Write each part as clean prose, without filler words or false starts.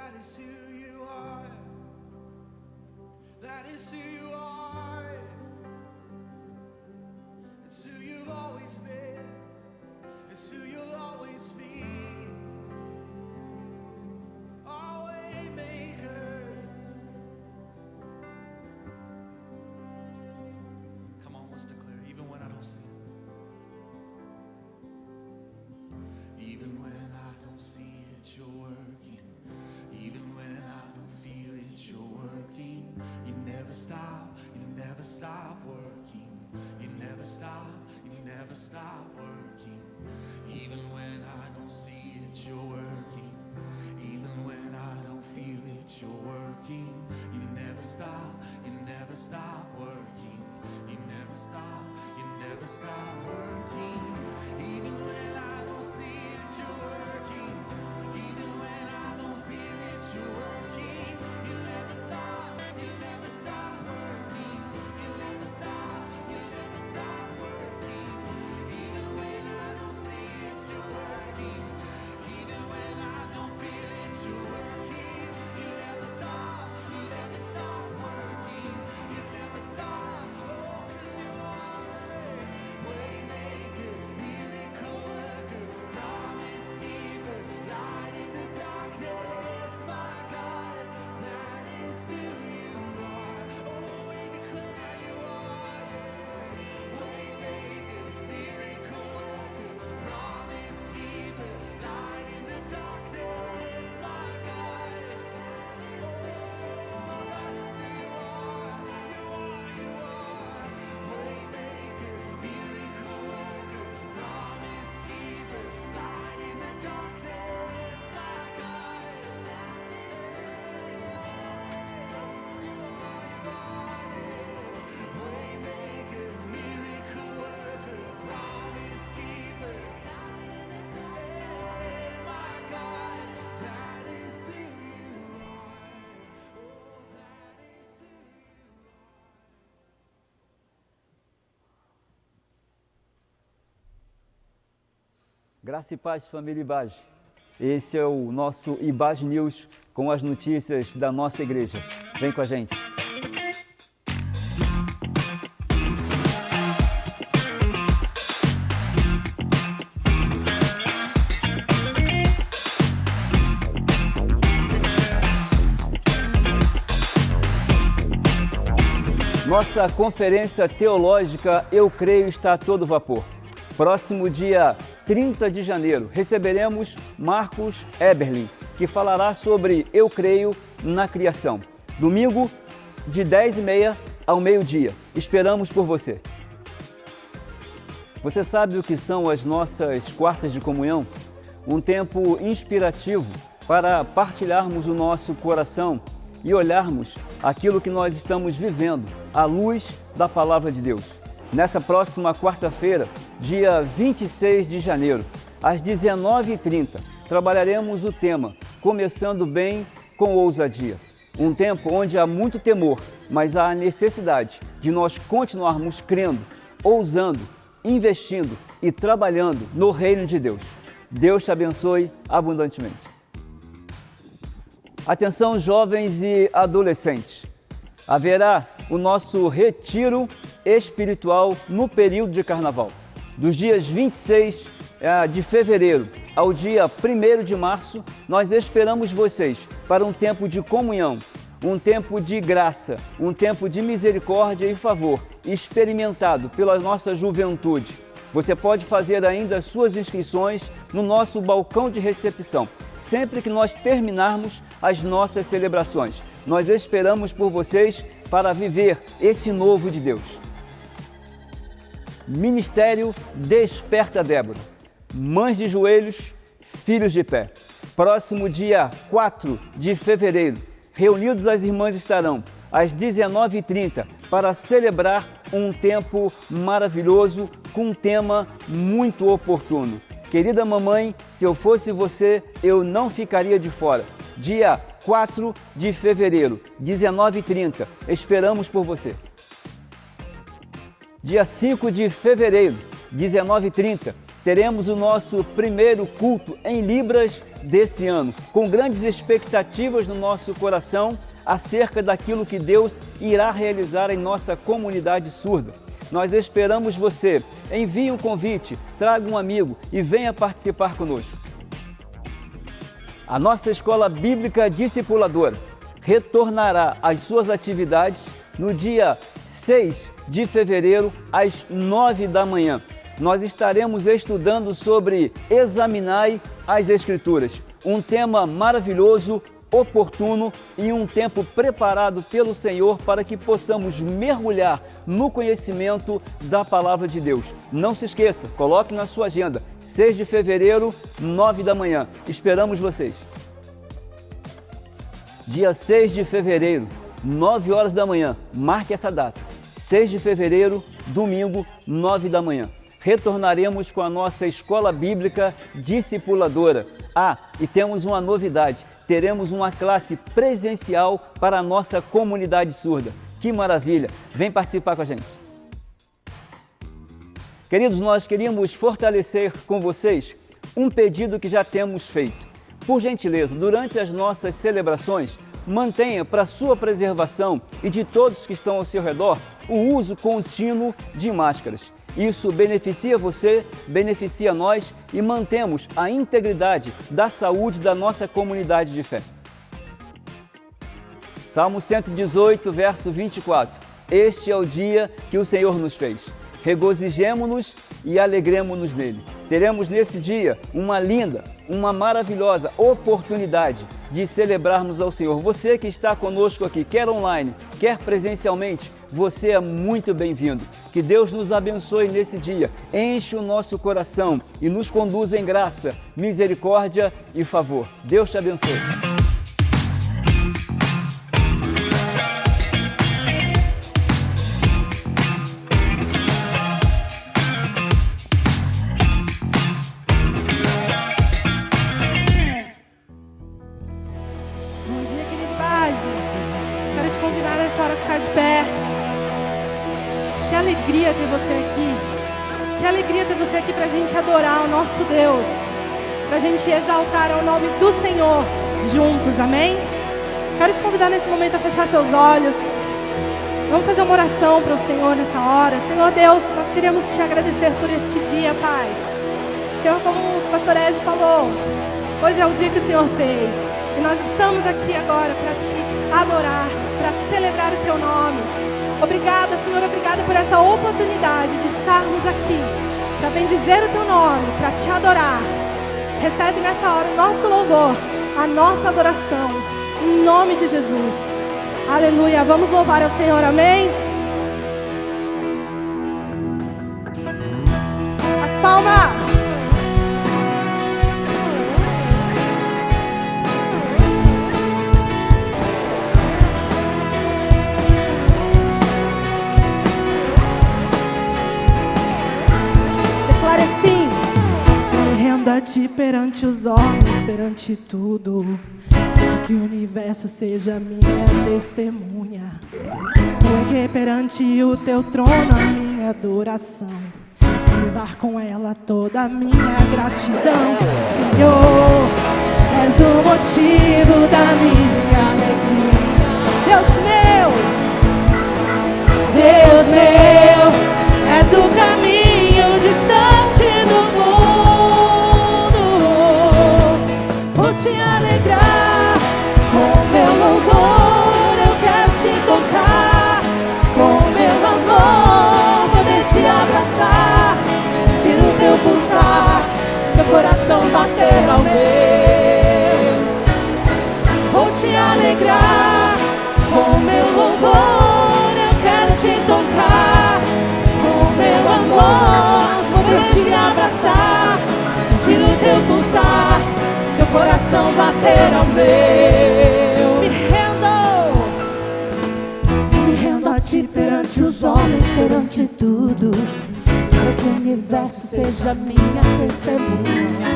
that is who you are. That is who you are. It's who you've always been. It's who you'll always be. Our way maker. Come on, let's declare, even when I don't see it. Even when I don't see it, you're working. Even when I don't feel it, you're working. You never stop, you never stop working. You never stop, you never stop working. Even when I don't see it, you're working. Even when I don't feel it, you're working. You never stop, you never stop working. You never stop, you never stop working. Even when I don't see it, you're working. Even when I don't feel it, you're working. You never stop, you never stop working. You never stop, you never stop working. Even when I don't see it, you're working. Even when I don't feel it, you're working. You never stop, you never stop working. You never stop, oh, 'cause you are waymaker, miracle worker, promise keeper, light in the darkness, my God, that is who you are. Oh, we declare you are waymaker, miracle worker, promise keeper, light in the darkness, my God. Oh, that is who you are. You are waymaker, miracle worker, promise keeper, light in the darkness, my God. Waymaker, miracle worker, promise keeper, light in the darkness, my God. That is who you are. Oh, that is who you are. Graça e paz, família Ibage. Esse é o nosso Ibage News com as notícias da nossa igreja. Vem com a gente. Nossa conferência teológica Eu Creio está a todo vapor. Próximo dia 30 de janeiro, receberemos Marcos Eberlin, que falará sobre Eu Creio na Criação. Domingo, de 10h30 ao meio-dia. Esperamos por você. Você sabe o que são as nossas quartas de comunhão? Um tempo inspirativo para partilharmos o nosso coração e olharmos aquilo que nós estamos vivendo à luz da Palavra de Deus. Nessa próxima quarta-feira, dia 26 de janeiro, às 19h30, trabalharemos o tema Começando Bem com Ousadia. Um tempo onde há muito temor, mas há a necessidade de nós continuarmos crendo, ousando, investindo e trabalhando no reino de Deus. Deus te abençoe abundantemente. Atenção, jovens e adolescentes. Haverá o nosso retiro espiritual no período de carnaval. Dos dias 26 de fevereiro ao dia 1º de março, nós esperamos vocês para um tempo de comunhão, um tempo de graça, um tempo de misericórdia e favor, experimentado pela nossa juventude. Você pode fazer ainda suas inscrições no nosso balcão de recepção, sempre que nós terminarmos as nossas celebrações. Nós esperamos por vocês para viver esse novo de Deus. Ministério Desperta Débora. Mães de joelhos, filhos de pé. Próximo dia 4 de fevereiro, reunidos as irmãs estarão às 19h30 para celebrar um tempo maravilhoso com um tema muito oportuno. Querida mamãe, se eu fosse você, eu não ficaria de fora. Dia 4 de fevereiro, 19h30, esperamos por você. Dia 5 de fevereiro, 19h30, teremos o nosso primeiro culto em Libras desse ano, com grandes expectativas no nosso coração acerca daquilo que Deus irá realizar em nossa comunidade surda. Nós esperamos você. Envie um convite, traga um amigo e venha participar conosco. A nossa escola bíblica discipuladora retornará às suas atividades no dia 6 de fevereiro, às 9 da manhã. Nós estaremos estudando sobre Examinai as Escrituras, um tema maravilhoso, oportuno e um tempo preparado pelo Senhor para que possamos mergulhar no conhecimento da Palavra de Deus. Não se esqueça, coloque na sua agenda, 6 de fevereiro, 9 da manhã. Esperamos vocês. Dia 6 de fevereiro, 9 horas da manhã, marque essa data. 6 de fevereiro, domingo, 9 da manhã. Retornaremos com a nossa escola bíblica discipuladora. E temos uma novidade. Teremos uma classe presencial para a nossa comunidade surda. Que maravilha! Vem participar com a gente. Queridos, nós queríamos fortalecer com vocês um pedido que já temos feito. Por gentileza, durante as nossas celebrações, mantenha para sua preservação e de todos que estão ao seu redor o uso contínuo de máscaras. Isso beneficia você, beneficia nós e mantemos a integridade da saúde da nossa comunidade de fé. Salmo 118, verso 24. Este é o dia que o Senhor nos fez. Regozijemo-nos e alegremo-nos nele. Teremos nesse dia uma linda, uma maravilhosa oportunidade de celebrarmos ao Senhor. Você que está conosco aqui, quer online, quer presencialmente, você é muito bem-vindo. Que Deus nos abençoe nesse dia, enche o nosso coração e nos conduza em graça, misericórdia e favor. Deus te abençoe. alegria ter você aqui. Que alegria ter você aqui para a gente adorar o nosso Deus, para a gente exaltar o nome do Senhor juntos, amém? Quero te convidar nesse momento a fechar seus olhos. Vamos fazer uma oração para o Senhor nessa hora. Senhor Deus, nós queremos te agradecer por este dia, Pai. Senhor, como o pastor Ezio falou, hoje é o dia que o Senhor fez. E nós estamos aqui agora para te adorar, para celebrar o teu nome. Obrigada, Senhor, obrigada por essa oportunidade de estarmos aqui, para bendizer o teu nome, para te adorar. Recebe nessa hora o nosso louvor, a nossa adoração, em nome de Jesus. Aleluia, vamos louvar ao Senhor, amém? As palmas! Declare assim: renda-te perante os homens, perante tudo. Que o universo seja minha testemunha. Vou erguer perante o teu trono a minha adoração, levar com ela toda a minha gratidão. Senhor, és o motivo da minha alegria. Deus meu, és o caminho distante do mundo. Vou te alegrar com meu louvor, eu quero te tocar. Com meu amor, poder te abraçar, sentir o teu pulsar, teu coração bater ao meu. Vou te alegrar com meu louvor, eu quero te tocar. Com meu amor, poder te abraçar, sentir o teu pulsar, teu coração bater ao meu. Me rendo a ti perante os homens, perante tudo. Quero que o universo seja minha testemunha.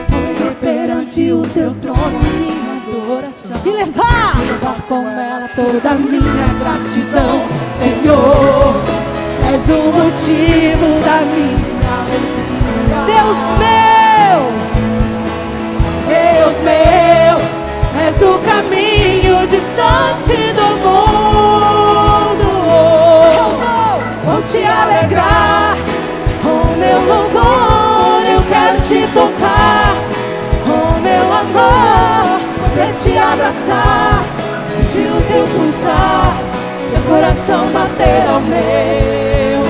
Vou erguer perante o teu trono a minha adoração e levar com ela toda a minha gratidão. Senhor, és o motivo da minha alegria. Deus meu, és o caminho distante do mundo. Eu vou te alegrar com meu louvor, eu quero te tocar com meu amor, poder te abraçar, sentir o teu pulsar, teu coração bater ao meu.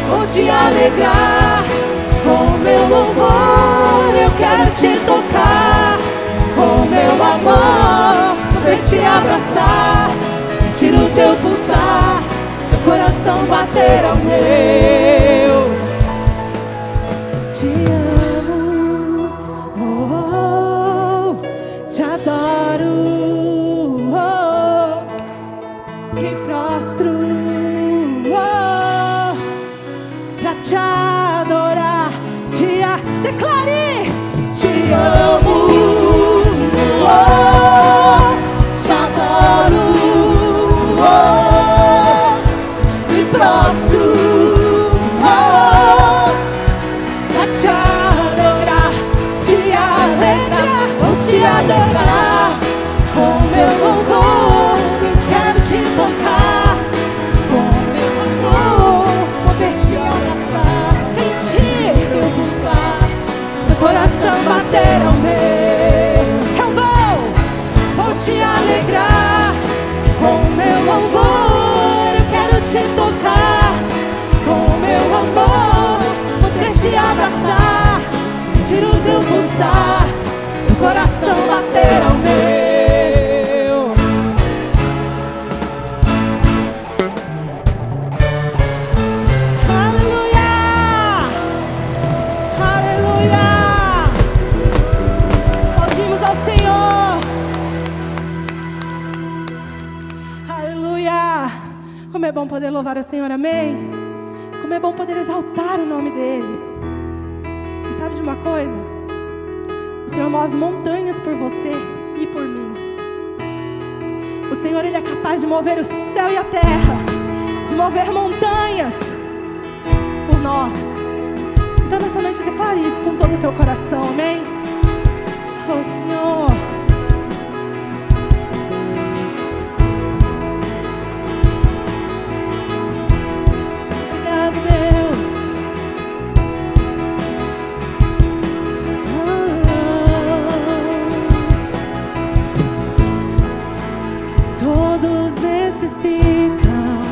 Vou te alegrar com meu louvor, eu quero te tocar com meu amor, poder te abraçar, sentir o teu pulsar, teu coração bater ao meu. Te amo, oh, oh, te adoro, oh, me prostro, oh, pra te adorar, declare, te amo, oh, te adoro, oh, me prostro, oh, pra te adorar, te alegrar, vou te adorar com meu louvor, eu quero te tocar com meu amor, poder te abraçar, sentir teu pulsar, teu coração bater ao meu. Eu vou te alegrar com meu louvor, eu quero te tocar com meu amor, poder te abraçar, sentir o teu pulsar, teu coração bater ao meu. Aleluia! Aleluia! Aplaudimos ao Senhor. Aleluia! Como é bom poder louvar o Senhor, amém? Como é bom poder exaltar o nome dEle. E sabe de uma coisa? O Senhor move montanhas por você e por mim. O Senhor, Ele é capaz de mover o céu e a terra, de mover montanhas por nós. Então nessa noite declare isso com todo o teu coração, amém? Oh Senhor, obrigado, Deus. Todos necessitam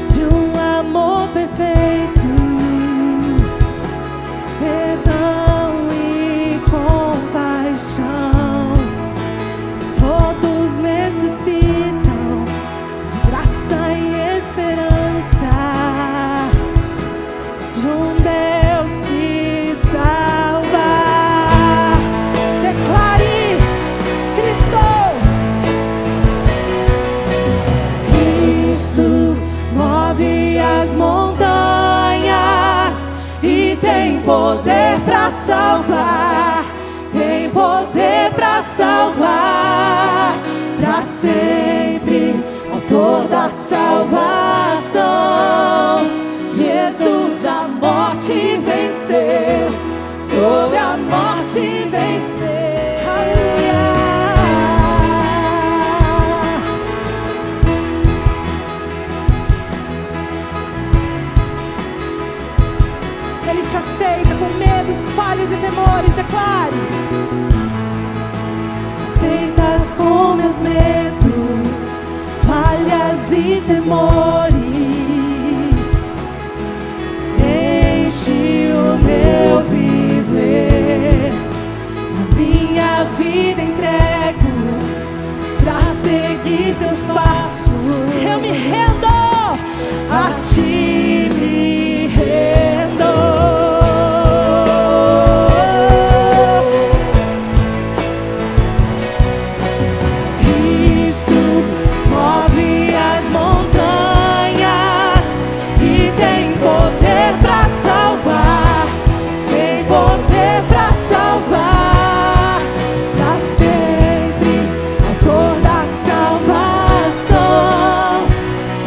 de um amor perfeito, perdão e compaixão. Todos necessitam de graça e esperança, de um Deus que salva. Declare, Cristo move as montanhas e tem poder pra salvar, tem poder pra salvar, pra sempre, autor da salvação. Jesus a morte venceu, sobre a morte venceu. Aleluia! Ele te aceita com medos, falhas e temores. Declare. Aceitas com meus medos, falhas e temores. Enche o meu viver, a minha vida entrego pra seguir teus passos. Eu me rendo a ti, me rendo.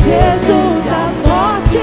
Jesus a morte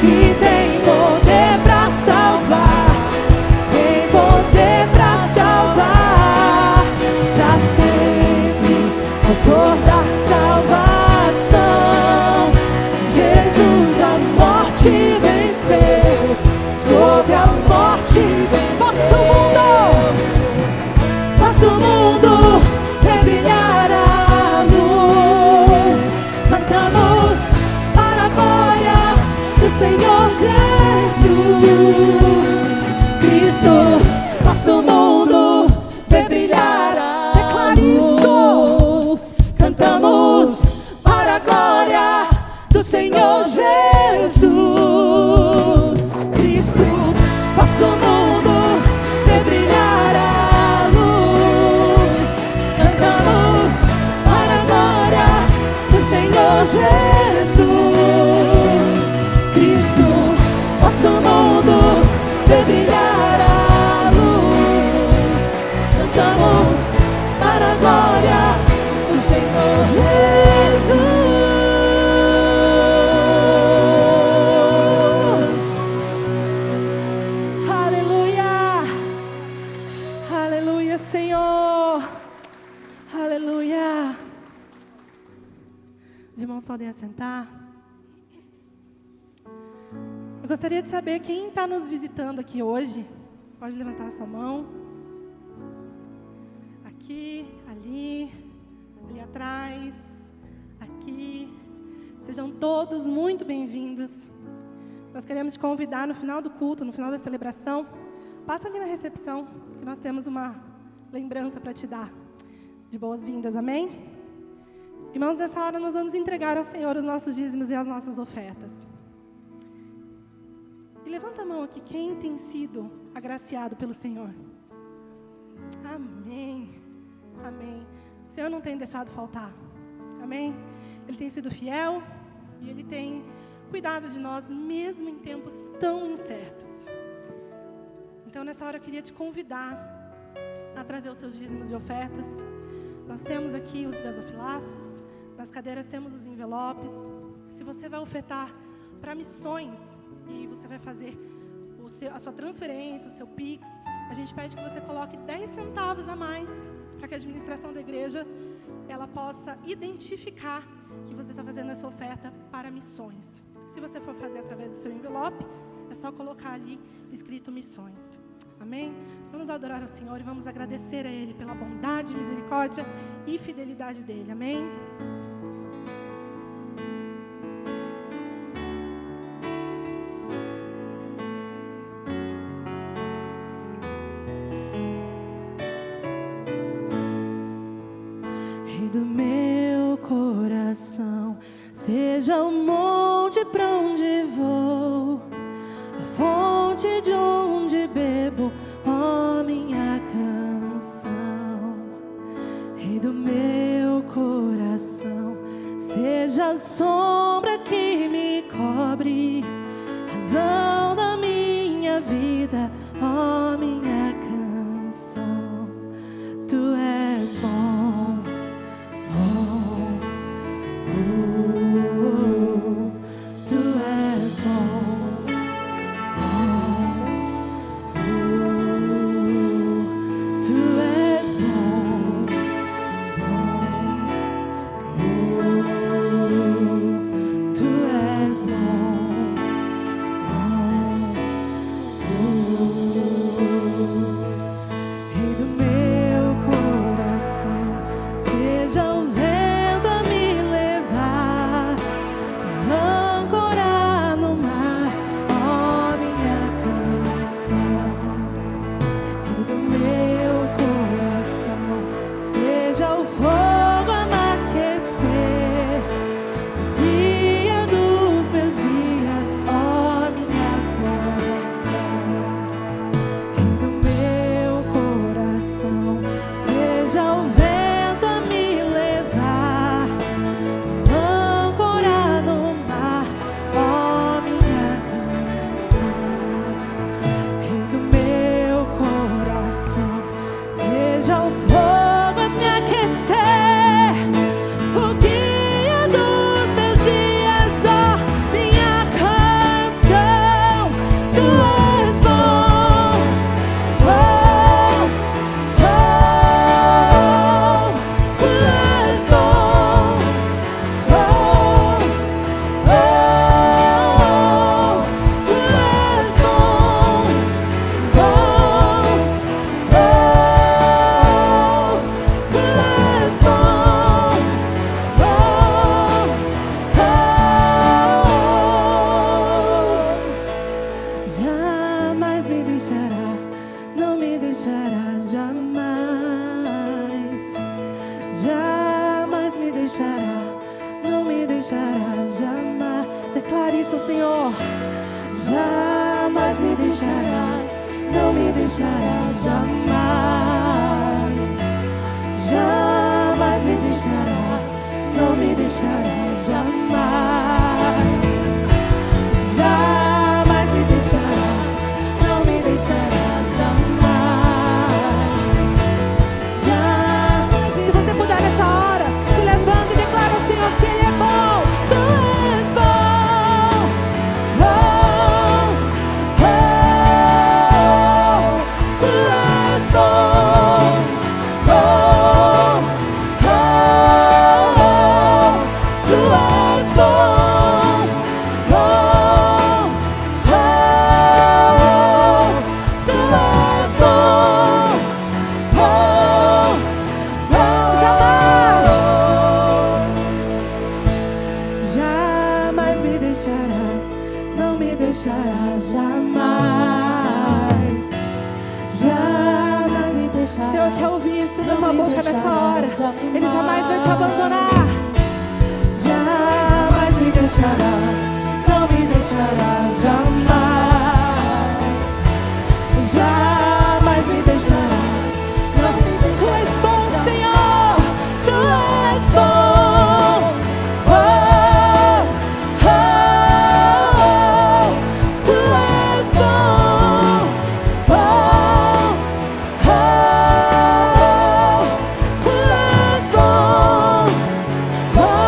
e tem poder pra salvar, tem poder pra salvar, pra sempre, autor da salvação. Jesus a morte venceu, sobre a morte venceu. Nosso mundo vê brilhar a luz, cantamos para a glória do Senhor Jesus. Cristo, nosso mundo vê brilhar a luz, cantamos para a glória do Senhor Jesus. Cristo, nosso mundo vê brilhar a luz, cantamos para a glória do Senhor Jesus. Cristo, nosso mundo vê brilhar a luz, cantamos para a glória do Senhor Jesus. Aleluia, aleluia, Senhor, aleluia. Os irmãos podem assentar. Eu gostaria de saber quem está nos visitando aqui hoje. Pode levantar a sua mão. Aqui, ali atrás, aqui. Sejam todos muito bem-vindos. Nós queremos te convidar no final do culto, no final da celebração. Passa ali na recepção, que nós temos uma lembrança para te dar de boas-vindas, amém? Irmãos, nessa hora nós vamos entregar ao Senhor os nossos dízimos e as nossas ofertas. E levanta a mão aqui, quem tem sido agraciado pelo Senhor? Amém, amém. O Senhor não tem deixado faltar, amém? Ele tem sido fiel e Ele tem cuidado de nós, mesmo em tempos tão incertos. Então, nessa hora, eu queria te convidar a trazer os seus dízimos e ofertas. Nós temos aqui os gasofilaços, nas cadeiras temos os envelopes. Se você vai ofertar para missões e você vai fazer a sua transferência, o seu Pix, a gente pede que você coloque 10 centavos a mais para que a administração da igreja ela possa identificar que você está fazendo essa oferta para missões. Se você for fazer através do seu envelope, é só colocar ali escrito missões. Amém? Vamos adorar ao Senhor e vamos agradecer a Ele pela bondade, misericórdia e fidelidade dEle. Amém? Rei do meu coração, seja o monte pra onde vou, a fonte de onde bebo, ó minha canção. Rei do meu coração, seja a sombra que me cobre, razão da minha vida, ó minha canção. Tu és bom, bom, Senhor. Jamais me deixarás, não me deixarás, jamais. Jamais me deixarás, não me deixarás, jamais. Jamais me deixarás, não me deixarás, jamais. Jamais. Se você puder nessa hora, se levanta e declara ao Senhor que Ele é bom. Tu és bom. Oh, oh, tu és bom. Oh, oh, tu és bom. Oh, oh, tu és bom. Oh, oh, jamais me deixarás, não me deixarás, jamais. Jamais me deixarás. Senhor, quer ouvir isso da tua boca nessa hora? Ele jamais vai te abandonar. Jamais me deixarás, não me deixarás, jamais. Jamais me deixarás, não me deixarás. Tu és bom, Senhor, tu és bom. Oh, oh, tu és bom. Oh, oh, tu és bom. Oh, oh,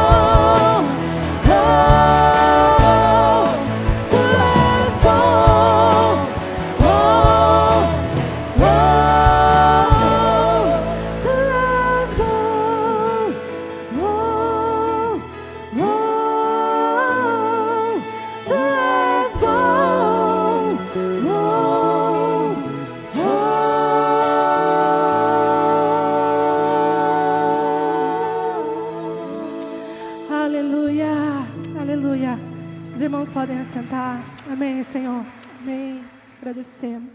tu és bom. Oh, oh, tu és bom. Oh, oh, tu és bom. Aleluia, aleluia. Os irmãos podem assentar. Amém, Senhor. Amém. Agradecemos.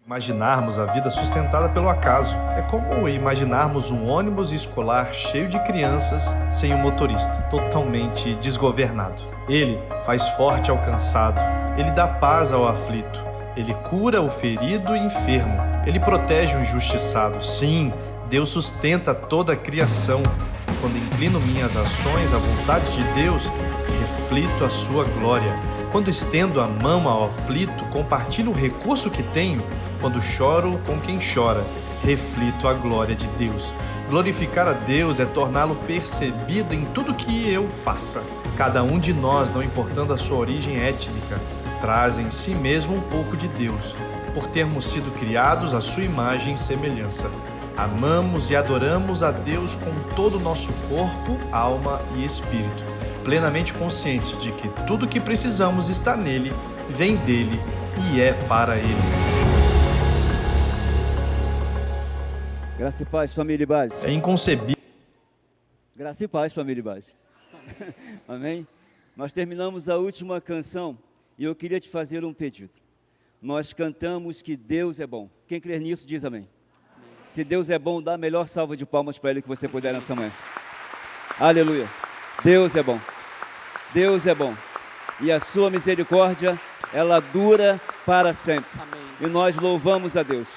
Imaginarmos a vida sustentada pelo acaso é como imaginarmos um ônibus escolar cheio de crianças sem um motorista, totalmente desgovernado. Ele faz forte ao cansado, ele dá paz ao aflito, ele cura o ferido e enfermo, ele protege o injustiçado. Sim, Deus sustenta toda a criação. Quando inclino minhas ações à vontade de Deus, reflito a sua glória. Quando estendo a mão ao aflito, compartilho o recurso que tenho. Quando choro com quem chora, reflito a glória de Deus. Glorificar a Deus é torná-lo percebido em tudo que eu faça. Cada um de nós, não importando a sua origem étnica, traz em si mesmo um pouco de Deus, por termos sido criados à sua imagem e semelhança. Amamos e adoramos a Deus com todo o nosso corpo, alma e espírito, plenamente conscientes de que tudo o que precisamos está nele, vem dele e é para ele. Graça e paz, família e base. É inconcebível. Graça e paz, família e base. Amém? Nós terminamos a última canção e eu queria te fazer um pedido. Nós cantamos que Deus é bom. Quem crer nisso diz amém. Se Deus é bom, dá a melhor salva de palmas para Ele que você puder nessa manhã. Aleluia. Deus é bom. Deus é bom. E a sua misericórdia, ela dura para sempre. Amém. E nós louvamos a Deus.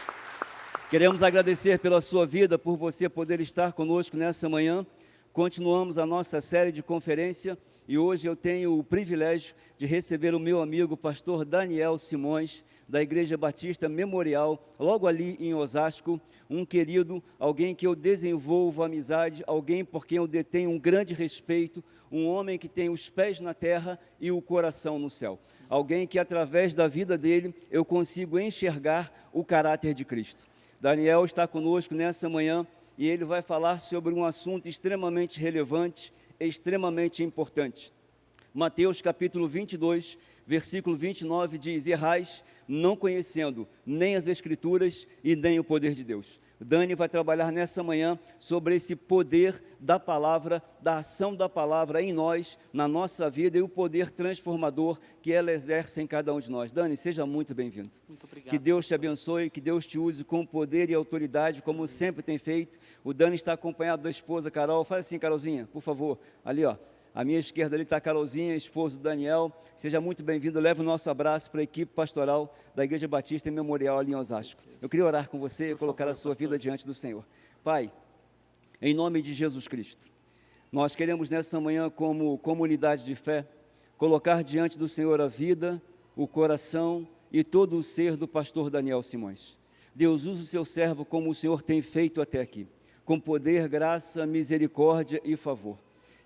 Queremos agradecer pela sua vida, por você poder estar conosco nessa manhã. Continuamos a nossa série de conferência e hoje eu tenho o privilégio de receber o meu amigo pastor Daniel Simões, da Igreja Batista Memorial, logo ali em Osasco, um querido, alguém que eu desenvolvo amizade, alguém por quem eu detenho um grande respeito, um homem que tem os pés na terra e o coração no céu. Alguém que através da vida dele eu consigo enxergar o caráter de Cristo. Daniel está conosco nessa manhã e ele vai falar sobre um assunto extremamente relevante, extremamente importante. Mateus capítulo 22, versículo 29 diz: errais não conhecendo nem as Escrituras e nem o poder de Deus. Dani vai trabalhar nessa manhã sobre esse poder da palavra, da ação da palavra em nós, na nossa vida, e o poder transformador que ela exerce em cada um de nós. Dani, seja muito bem-vindo. Muito obrigado. Que Deus te abençoe, que Deus te use com poder e autoridade, como sempre tem feito. O Dani está acompanhado da esposa Carol. Fala assim, Carolzinha, por favor, ali, ó. À minha esquerda ali está a Carolzinha, esposo do Daniel. Seja muito bem-vindo. Leve o nosso abraço para a equipe pastoral da Igreja Batista e Memorial ali em Osasco. Eu queria orar com você e colocar a sua vida diante do Senhor. Pai, em nome de Jesus Cristo, nós queremos nessa manhã, como comunidade de fé, colocar diante do Senhor a vida, o coração e todo o ser do pastor Daniel Simões. Deus, use o seu servo como o Senhor tem feito até aqui, com poder, graça, misericórdia e favor.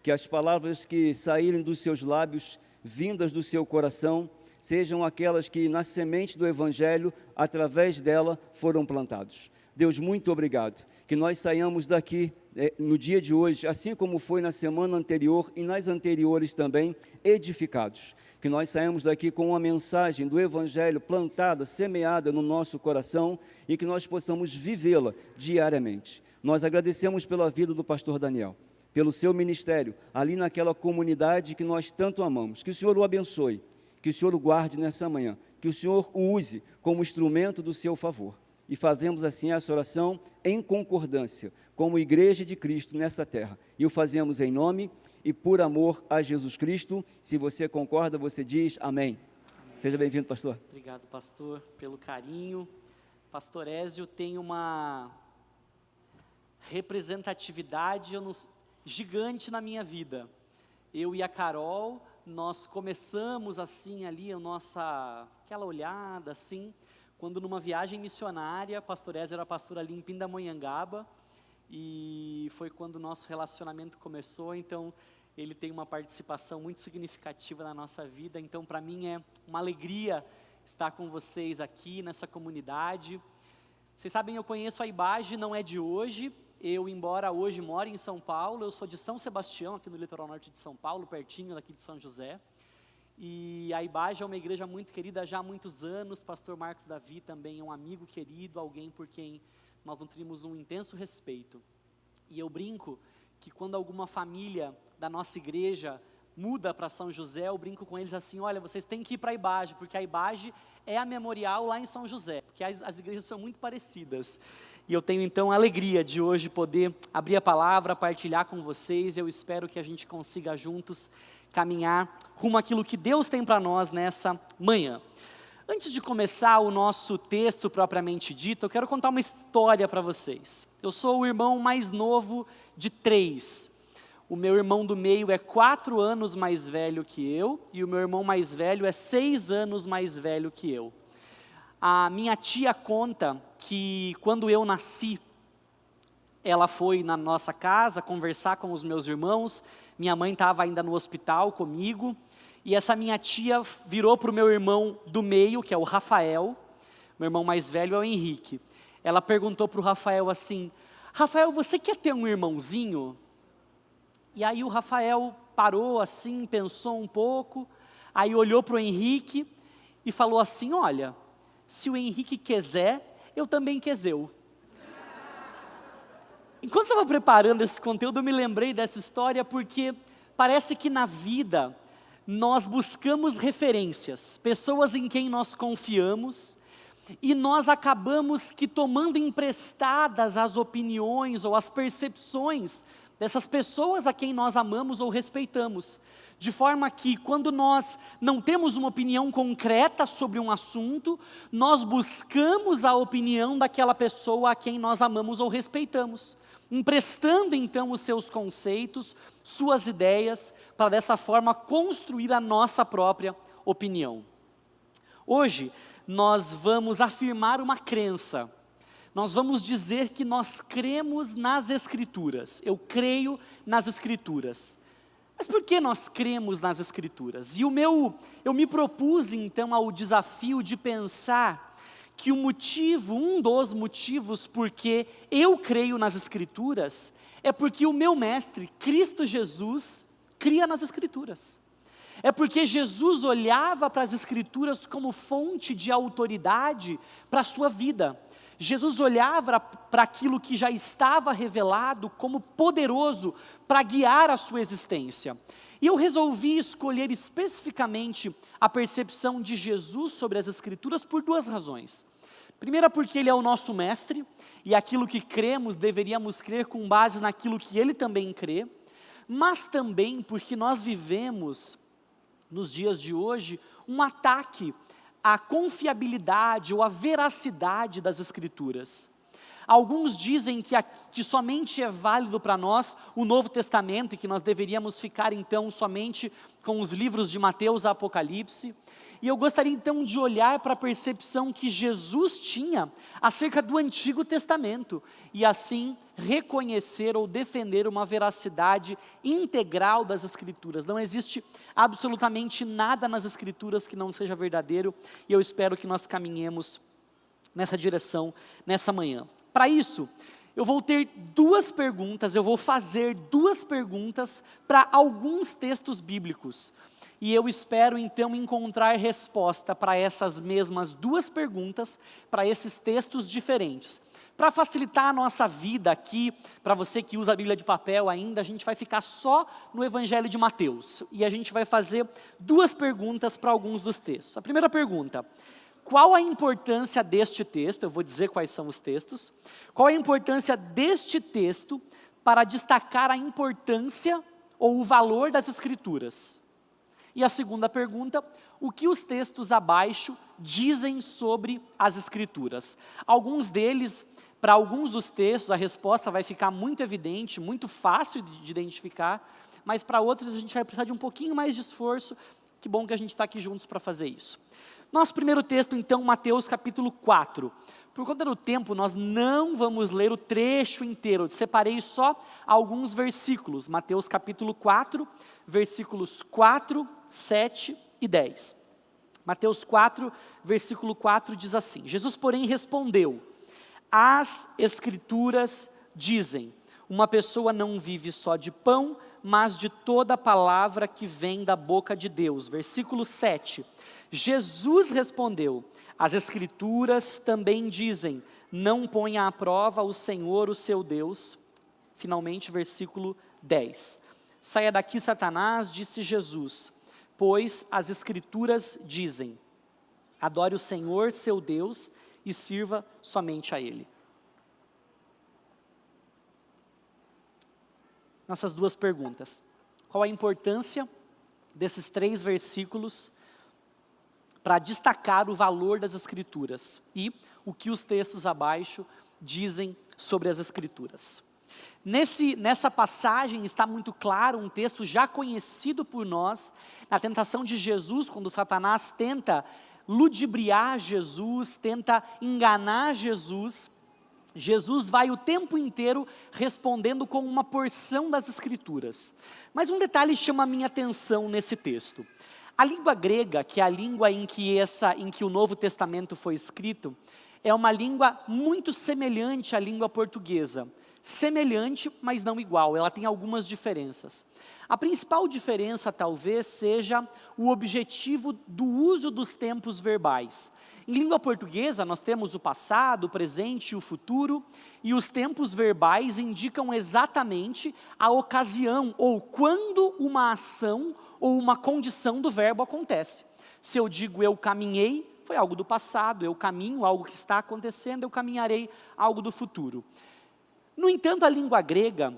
Que as palavras que saírem dos seus lábios, vindas do seu coração, sejam aquelas que na semente do Evangelho, através dela, foram plantados. Deus, muito obrigado. Que nós saiamos daqui no dia de hoje, assim como foi na semana anterior e nas anteriores também, edificados. Que nós saiamos daqui com uma mensagem do Evangelho plantada, semeada no nosso coração e que nós possamos vivê-la diariamente. Nós agradecemos pela vida do pastor Daniel, pelo seu ministério, ali naquela comunidade que nós tanto amamos. Que o Senhor o abençoe, que o Senhor o guarde nessa manhã, que o Senhor o use como instrumento do seu favor. E fazemos assim essa oração em concordância, como Igreja de Cristo nessa terra. E o fazemos em nome e por amor a Jesus Cristo. Se você concorda, você diz amém. Seja bem-vindo, pastor. Obrigado, pastor, pelo carinho. Pastor Ézio tem uma representatividade gigante na minha vida. Eu e a Carol, nós começamos assim ali aquela olhada assim, quando numa viagem missionária, pastor Ézio era pastor ali em Pindamonhangaba, e foi quando o nosso relacionamento começou. Então ele tem uma participação muito significativa na nossa vida. Então para mim é uma alegria estar com vocês aqui nessa comunidade. Vocês sabem, eu conheço a IBAGE, não é de hoje. Eu, embora hoje more em São Paulo, eu sou de São Sebastião, aqui no litoral norte de São Paulo, pertinho daqui de São José. E a IBAGE é uma igreja muito querida já há muitos anos. Pastor Marcos Davi também é um amigo querido, alguém por quem nós nutrimos um intenso respeito. E eu brinco que quando alguma família da nossa igreja muda para São José, eu brinco com eles assim: olha, vocês têm que ir para a IBAGE, porque a IBAGE é a Memorial lá em São José, porque as igrejas são muito parecidas. E eu tenho então a alegria de hoje poder abrir a palavra, partilhar com vocês. Eu espero que a gente consiga juntos caminhar rumo àquilo que Deus tem para nós nessa manhã. Antes de começar o nosso texto propriamente dito, eu quero contar uma história para vocês. Eu sou o irmão mais novo de 3. O meu irmão do meio é 4 anos mais velho que eu, e o meu irmão mais velho é 6 anos mais velho que eu. A minha tia conta que quando eu nasci, ela foi na nossa casa conversar com os meus irmãos. Minha mãe estava ainda no hospital comigo, e essa minha tia virou para o meu irmão do meio, que é o Rafael. Meu irmão mais velho é o Henrique. Ela perguntou para o Rafael assim: Rafael, você quer ter um irmãozinho? E aí o Rafael parou assim, pensou um pouco, aí olhou para o Henrique e falou assim: olha, se o Henrique quiser, eu também quiseu. Enquanto eu estava preparando esse conteúdo, eu me lembrei dessa história, porque parece que na vida nós buscamos referências, pessoas em quem nós confiamos, e nós acabamos que tomando emprestadas as opiniões ou as percepções dessas pessoas a quem nós amamos ou respeitamos, de forma que quando nós não temos uma opinião concreta sobre um assunto, nós buscamos a opinião daquela pessoa a quem nós amamos ou respeitamos, emprestando então os seus conceitos, suas ideias, para dessa forma construir a nossa própria opinião. Hoje nós vamos afirmar uma crença. Nós vamos dizer que nós cremos nas Escrituras. Eu creio nas Escrituras. Mas por que nós cremos nas Escrituras? E eu me propus então ao desafio de pensar que um dos motivos porque eu creio nas Escrituras, é porque o meu mestre, Cristo Jesus, cria nas Escrituras. É porque Jesus olhava para as Escrituras como fonte de autoridade para a sua vida. Jesus olhava para aquilo que já estava revelado como poderoso para guiar a sua existência. E eu resolvi escolher especificamente a percepção de Jesus sobre as Escrituras por duas razões. Primeira, porque Ele é o nosso mestre, e aquilo que cremos deveríamos crer com base naquilo que Ele também crê, mas também porque nós vivemos, nos dias de hoje, um ataque à confiabilidade ou à veracidade das Escrituras. Alguns dizem que somente é válido para nós o Novo Testamento e que nós deveríamos ficar então somente com os livros de Mateus a Apocalipse. E eu gostaria então de olhar para a percepção que Jesus tinha acerca do Antigo Testamento e assim reconhecer ou defender uma veracidade integral das Escrituras. Não existe absolutamente nada nas Escrituras que não seja verdadeiro, e eu espero que nós caminhemos nessa direção nessa manhã. Para isso, eu vou fazer duas perguntas para alguns textos bíblicos. E eu espero então encontrar resposta para essas mesmas duas perguntas, para esses textos diferentes. Para facilitar a nossa vida aqui, para você que usa a Bíblia de papel ainda, a gente vai ficar só no Evangelho de Mateus. E a gente vai fazer duas perguntas para alguns dos textos. A primeira pergunta: qual a importância deste texto? Eu vou dizer quais são os textos. Qual a importância deste texto para destacar a importância ou o valor das Escrituras? E a segunda pergunta: o que os textos abaixo dizem sobre as Escrituras? Alguns deles, para alguns dos textos, a resposta vai ficar muito evidente, muito fácil de identificar, mas para outros a gente vai precisar de um pouquinho mais de esforço. Que bom que a gente está aqui juntos para fazer isso. Nosso primeiro texto, então, Mateus capítulo 4. Por conta do tempo, nós não vamos ler o trecho inteiro, eu separei só alguns versículos. Mateus capítulo 4, versículos 4, 7 e 10. Mateus 4, versículo 4 diz assim: Jesus, porém, respondeu: as Escrituras dizem, uma pessoa não vive só de pão, mas de toda palavra que vem da boca de Deus. Versículo 7. Jesus respondeu: as Escrituras também dizem, não ponha à prova o Senhor, o seu Deus. Finalmente, versículo 10. Saia daqui, Satanás, disse Jesus, pois as Escrituras dizem, adore o Senhor, seu Deus, e sirva somente a Ele. Nossas duas perguntas: qual a importância desses 3 versículos para destacar o valor das Escrituras? E o que os textos abaixo dizem sobre as Escrituras? Nessa passagem está muito claro um texto já conhecido por nós, na tentação de Jesus, quando Satanás tenta ludibriar Jesus, tenta enganar Jesus. Jesus vai o tempo inteiro respondendo com uma porção das Escrituras. Mas um detalhe chama a minha atenção nesse texto. A língua grega, que é a língua em que o Novo Testamento foi escrito, é uma língua muito semelhante à língua portuguesa. Semelhante, mas não igual, ela tem algumas diferenças. A principal diferença talvez seja o objetivo do uso dos tempos verbais. Em língua portuguesa nós temos o passado, o presente e o futuro, e os tempos verbais indicam exatamente a ocasião, ou quando uma ação ou uma condição do verbo acontece. Se eu digo eu caminhei, foi algo do passado, eu caminho, algo que está acontecendo, eu caminharei, algo do futuro. No entanto, a língua grega,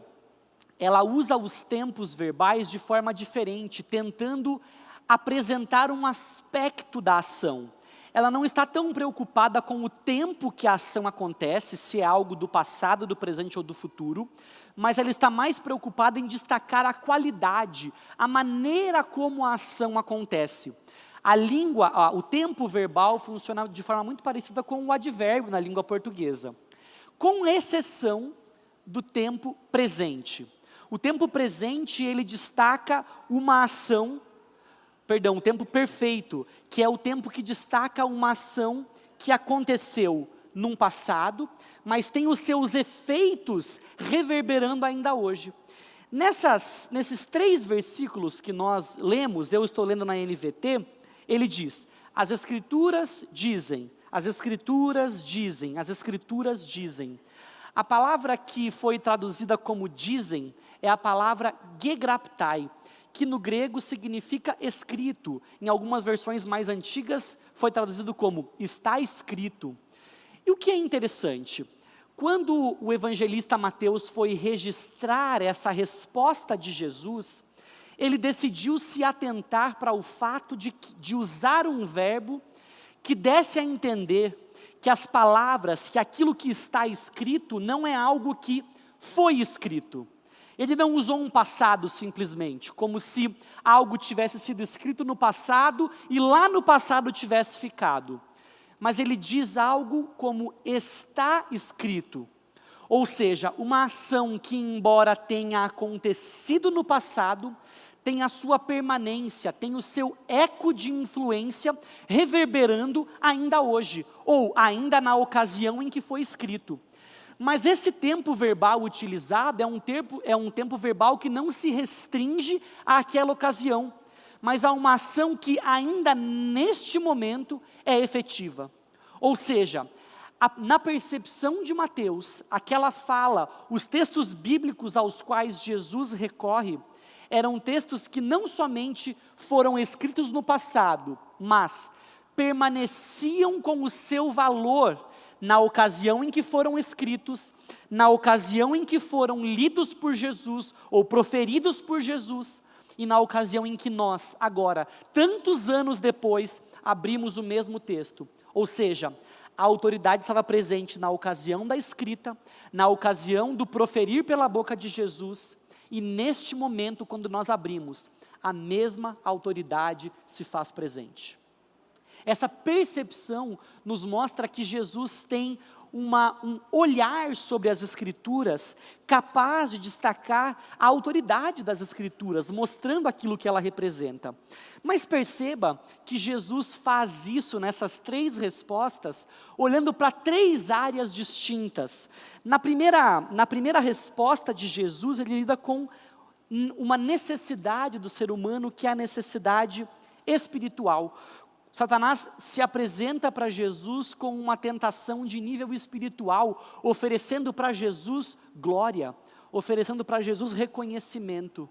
ela usa os tempos verbais de forma diferente, tentando apresentar um aspecto da ação. Ela não está tão preocupada com o tempo que a ação acontece, se é algo do passado, do presente ou do futuro, mas ela está mais preocupada em destacar a qualidade, a maneira como a ação acontece. A língua, o tempo verbal funciona de forma muito parecida com o advérbio na língua portuguesa, com exceção do tempo presente. O tempo presente, ele destaca uma ação, o tempo perfeito, que é o tempo que destaca uma ação que aconteceu num passado, mas tem os seus efeitos reverberando ainda hoje. Nesses 3 versículos que nós lemos, eu estou lendo na NVT, ele diz: as Escrituras dizem, as Escrituras dizem, as Escrituras dizem. A palavra que foi traduzida como dizem é a palavra gegraptai, que no grego significa escrito. Em algumas versões mais antigas foi traduzido como está escrito. E o que é interessante? Quando o evangelista Mateus foi registrar essa resposta de Jesus, ele decidiu se atentar para o fato de usar um verbo que desse a entender que as palavras, que aquilo que está escrito não é algo que foi escrito. Ele não usou um passado simplesmente, como se algo tivesse sido escrito no passado e lá no passado tivesse ficado. Mas ele diz algo como está escrito. Ou seja, uma ação que, embora tenha acontecido no passado, tem a sua permanência, tem o seu eco de influência reverberando ainda hoje, ou ainda na ocasião em que foi escrito. Mas esse tempo verbal utilizado é um tempo verbal que não se restringe àquela ocasião, mas a uma ação que ainda neste momento é efetiva. Ou seja, na percepção de Mateus, aquela fala, os textos bíblicos aos quais Jesus recorre, eram textos que não somente foram escritos no passado, mas permaneciam com o seu valor na ocasião em que foram escritos, na ocasião em que foram lidos por Jesus, ou proferidos por Jesus, e na ocasião em que nós, agora, tantos anos depois, abrimos o mesmo texto. Ou seja, a autoridade estava presente na ocasião da escrita, na ocasião do proferir pela boca de Jesus, e neste momento, quando nós abrimos, a mesma autoridade se faz presente. Essa percepção nos mostra que Jesus tem um olhar sobre as Escrituras capaz de destacar a autoridade das Escrituras, mostrando aquilo que ela representa. Mas perceba que Jesus faz isso nessas 3 respostas, olhando para 3 áreas distintas. Na primeira resposta de Jesus, ele lida com uma necessidade do ser humano, que é a necessidade espiritual. Satanás se apresenta para Jesus com uma tentação de nível espiritual, oferecendo para Jesus glória, oferecendo para Jesus reconhecimento.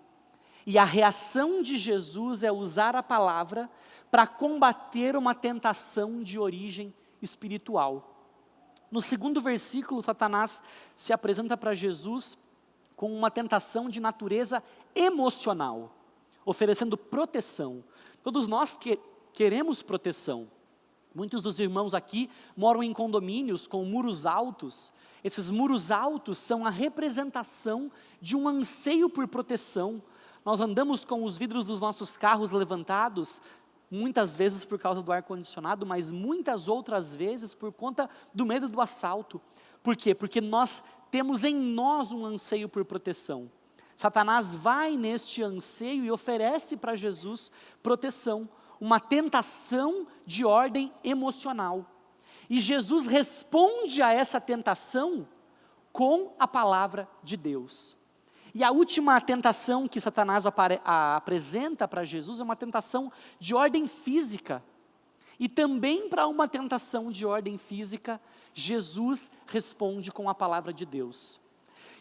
E a reação de Jesus é usar a palavra para combater uma tentação de origem espiritual. No 2º versículo, Satanás se apresenta para Jesus com uma tentação de natureza emocional, oferecendo proteção. Todos nós queremos proteção. Muitos dos irmãos aqui moram em condomínios com muros altos. Esses muros altos são a representação de um anseio por proteção. Nós andamos com os vidros dos nossos carros levantados, muitas vezes por causa do ar-condicionado, mas muitas outras vezes por conta do medo do assalto. Por quê? Porque nós temos em nós um anseio por proteção. Satanás vai neste anseio e oferece para Jesus proteção, uma tentação de ordem emocional. E Jesus responde a essa tentação com a palavra de Deus. E a última tentação que Satanás apresenta para Jesus é uma tentação de ordem física. E também para uma tentação de ordem física, Jesus responde com a palavra de Deus.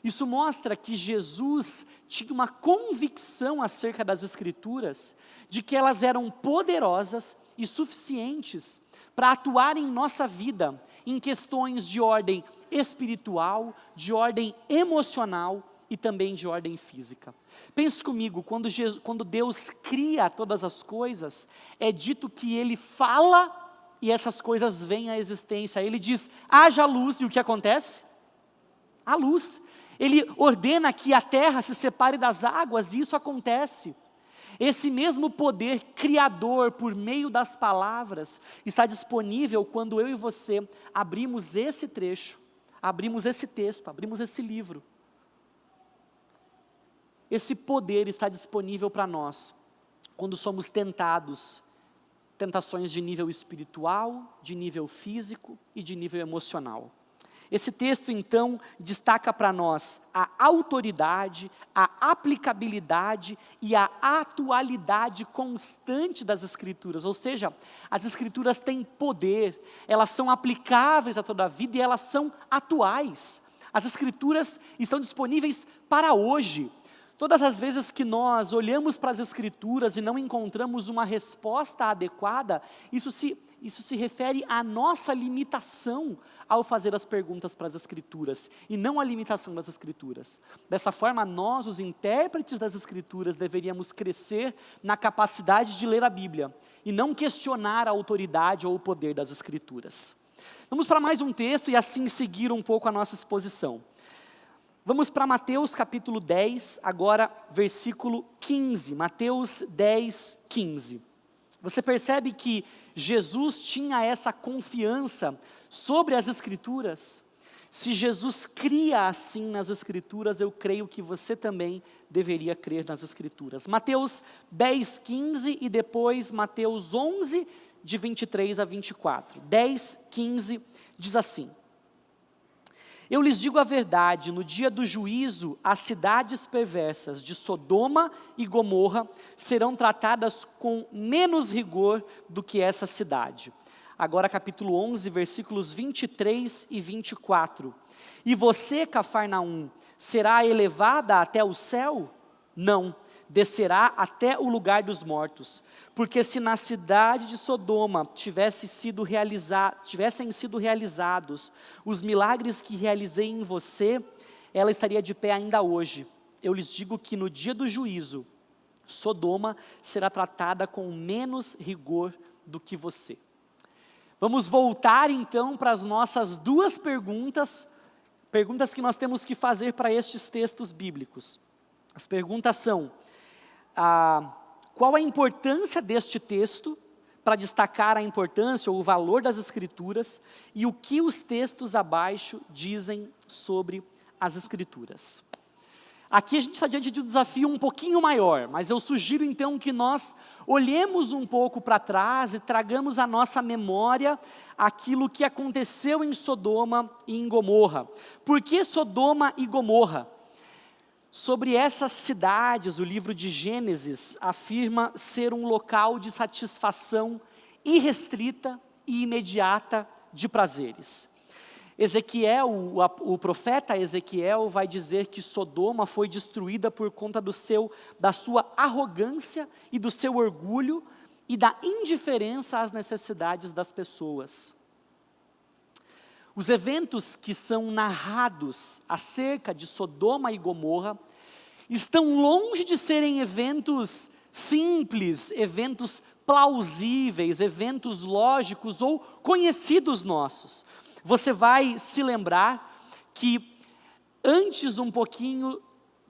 Isso mostra que Jesus tinha uma convicção acerca das Escrituras, de que elas eram poderosas e suficientes para atuar em nossa vida, em questões de ordem espiritual, de ordem emocional e também de ordem física. Pense comigo, quando Deus cria todas as coisas, é dito que Ele fala e essas coisas vêm à existência. Ele diz, haja luz, e o que acontece? A luz. Ele ordena que a terra se separe das águas, e isso acontece. Esse mesmo poder criador, por meio das palavras, está disponível quando eu e você abrimos esse trecho, abrimos esse texto, abrimos esse livro. Esse poder está disponível para nós, quando somos tentados, tentações de nível espiritual, de nível físico e de nível emocional. Esse texto, então, destaca para nós a autoridade, a aplicabilidade e a atualidade constante das Escrituras. Ou seja, as Escrituras têm poder, elas são aplicáveis a toda a vida e elas são atuais. As Escrituras estão disponíveis para hoje. Todas as vezes que nós olhamos para as Escrituras e não encontramos uma resposta adequada, isso se refere à nossa limitação ao fazer as perguntas para as Escrituras, e não à limitação das Escrituras. Dessa forma, nós, os intérpretes das Escrituras, deveríamos crescer na capacidade de ler a Bíblia, e não questionar a autoridade ou o poder das Escrituras. Vamos para mais um texto e assim seguir um pouco a nossa exposição. Vamos para Mateus capítulo 10, agora versículo 15. Mateus 10, 15. Você percebe que Jesus tinha essa confiança sobre as Escrituras? Se Jesus cria assim nas Escrituras, eu creio que você também deveria crer nas Escrituras. Mateus 10, 15 e depois Mateus 11, de 23 a 24. 10, 15 diz assim: Eu lhes digo a verdade, no dia do juízo, as cidades perversas de Sodoma e Gomorra serão tratadas com menos rigor do que essa cidade. Agora capítulo 11, versículos 23 e 24. E você, Cafarnaum, será elevada até o céu? Não, descerá até o lugar dos mortos. Porque se na cidade de Sodoma tivessem sido realizados os milagres que realizei em você, ela estaria de pé ainda hoje. Eu lhes digo que no dia do juízo, Sodoma será tratada com menos rigor do que você. Vamos voltar então para as nossas duas perguntas que nós temos que fazer para estes textos bíblicos. As perguntas são: qual a importância deste texto, para destacar a importância ou o valor das Escrituras, e o que os textos abaixo dizem sobre as Escrituras? Aqui a gente está diante de um desafio um pouquinho maior, mas eu sugiro então que nós olhemos um pouco para trás e tragamos à nossa memória aquilo que aconteceu em Sodoma e em Gomorra. Por que Sodoma e Gomorra? Sobre essas cidades, o livro de Gênesis afirma ser um local de satisfação irrestrita e imediata de prazeres. Ezequiel, o profeta Ezequiel vai dizer que Sodoma foi destruída por conta da sua arrogância e do seu orgulho e da indiferença às necessidades das pessoas. Os eventos que são narrados acerca de Sodoma e Gomorra estão longe de serem eventos simples, eventos plausíveis, eventos lógicos ou conhecidos nossos. Você vai se lembrar que antes um pouquinho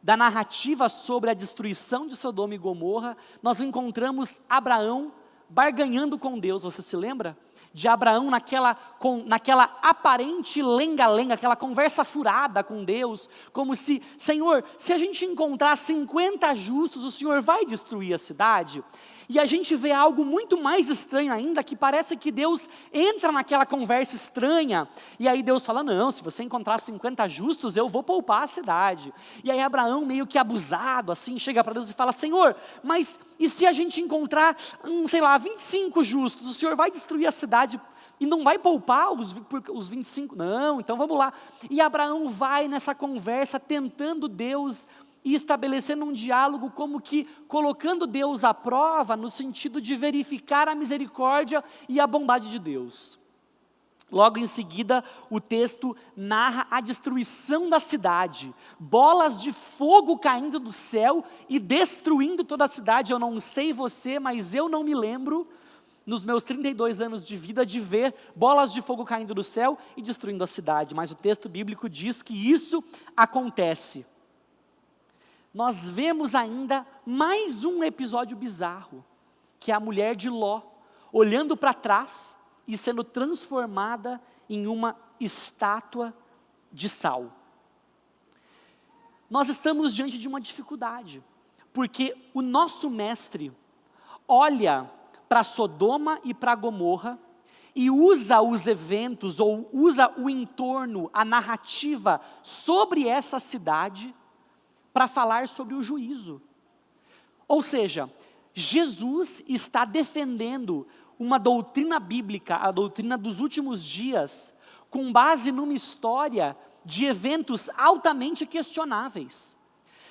da narrativa sobre a destruição de Sodoma e Gomorra, nós encontramos Abraão barganhando com Deus. Você se lembra? De Abraão naquela aparente lenga-lenga, aquela conversa furada com Deus, como se: Senhor, se a gente encontrar 50 justos, o Senhor vai destruir a cidade? E a gente vê algo muito mais estranho ainda, que parece que Deus entra naquela conversa estranha, e aí Deus fala: não, se você encontrar 50 justos, eu vou poupar a cidade. E aí Abraão, meio que abusado, assim, chega para Deus e fala: Senhor, mas e se a gente encontrar, 25 justos, o Senhor vai destruir a cidade e não vai poupar os 25? Não, então vamos lá. E Abraão vai nessa conversa tentando Deus e estabelecendo um diálogo, como que colocando Deus à prova, no sentido de verificar a misericórdia e a bondade de Deus. Logo em seguida, o texto narra a destruição da cidade, bolas de fogo caindo do céu e destruindo toda a cidade. Eu não sei você, mas eu não me lembro, nos meus 32 anos de vida, de ver bolas de fogo caindo do céu e destruindo a cidade. Mas o texto bíblico diz que isso acontece. Nós vemos ainda mais um episódio bizarro, que é a mulher de Ló, olhando para trás e sendo transformada em uma estátua de sal. Nós estamos diante de uma dificuldade, porque o nosso mestre olha para Sodoma e para Gomorra, e usa os eventos, ou usa o entorno, a narrativa sobre essa cidade, para falar sobre o juízo. Ou seja, Jesus está defendendo uma doutrina bíblica, a doutrina dos últimos dias, com base numa história de eventos altamente questionáveis.